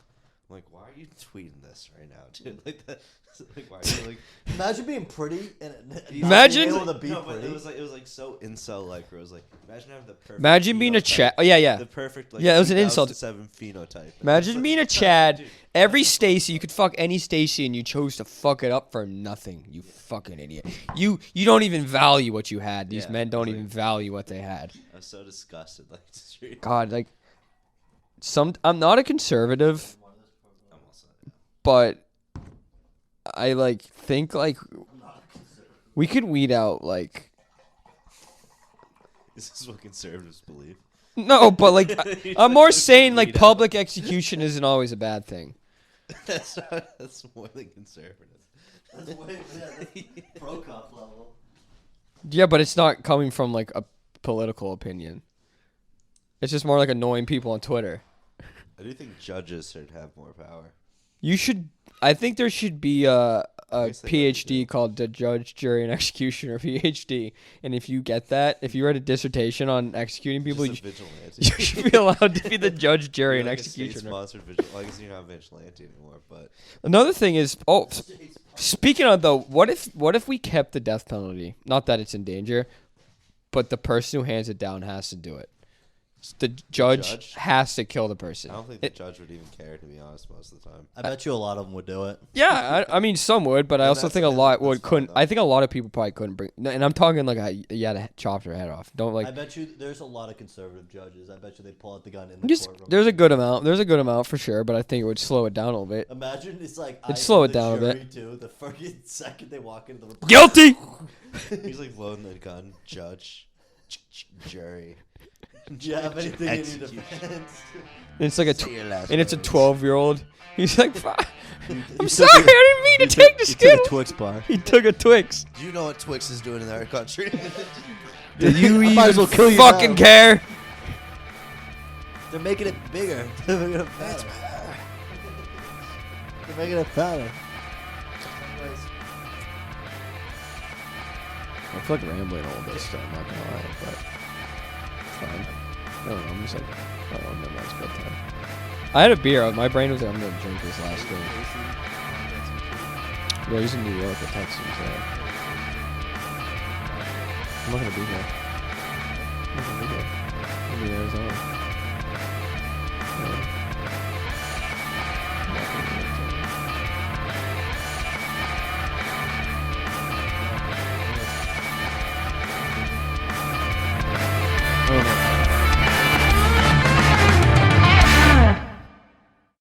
I'm like, why are you tweeting this right now, dude? Like that. Like, why are you like? Imagine being pretty and Imagine- not being able to be No, but pretty. it was like so incel like where it was like, imagine having the perfect. Imagine being a phenotype, Chad. Oh yeah. The perfect like. Yeah, it was an insult. 2007 phenotype. Imagine being a Chad. Dude, Every Stacy, you could fuck any Stacy, and you chose to fuck it up for nothing. You fucking idiot. You don't even value what you had. These Yeah, men don't like- even value what they had. I was so disgusted. Like, straight. God, like I'm not a conservative, I'm also, but I like think like we could weed out like this is what conservatives believe. no, but like I'm more saying like Weed out. public execution isn't always a bad thing. That's more than conservative. That's way pro cop level. Yeah, but it's not coming from like a political opinion. It's just more like annoying people on Twitter. I do think judges should have more power. I think there should be a guess they already PhD do. called the Judge, Jury, and Executioner PhD. And if you get that, if you write a dissertation on executing people, Just you, a vigilante. you should be allowed to be the Judge, Jury, and Like a Executioner. state-sponsored vigilante. Well, I guess you're not vigilante anymore, but Another thing is, speaking of though, what if we kept the death penalty? Not that it's in danger, but the person who hands it down has to do it. The judge judge? has to kill the person. I don't think the judge would even care, to be honest, most of the time. I bet you a lot of them would do it. Yeah, I mean some would, but I And also that's- think a and lot that's would fine, couldn't. though. I think a lot of people probably couldn't bring. And I'm talking like you had to chop their head off. Don't like. I bet you there's a lot of conservative judges. I bet you they'd pull out the gun in the Just courtroom. there's a good amount. There's a good amount for sure, but I think it would slow it down a little bit. Imagine it's like It'd slow it the down a jury bit. Too, the fucking second they walk into the Guilty. He's like loading the gun, judge, jury. Do you have anything in your Execute. defense? And it's like a Say your last and it's a words. 12-year-old. He's like, "Fuck, I'm took sorry, a- I didn't mean to take the Skittle. Twix bar. He took a Twix. Do you know what Twix is doing in our country? Do you I even might as well kill you fucking now. care? They're making it bigger. They're making it fatter. They're making it fatter. I feel like rambling a little bit still. I'm not gonna lie, but it's fine. I don't know. I'm just like, I don't know. That's bedtime. I had a beer. My brain was like, I'm gonna drink this last drink. Yeah, he's in New York or Texas. So I'm not gonna be here. I'm not gonna be here. I'm gonna be in Arizona. Yeah.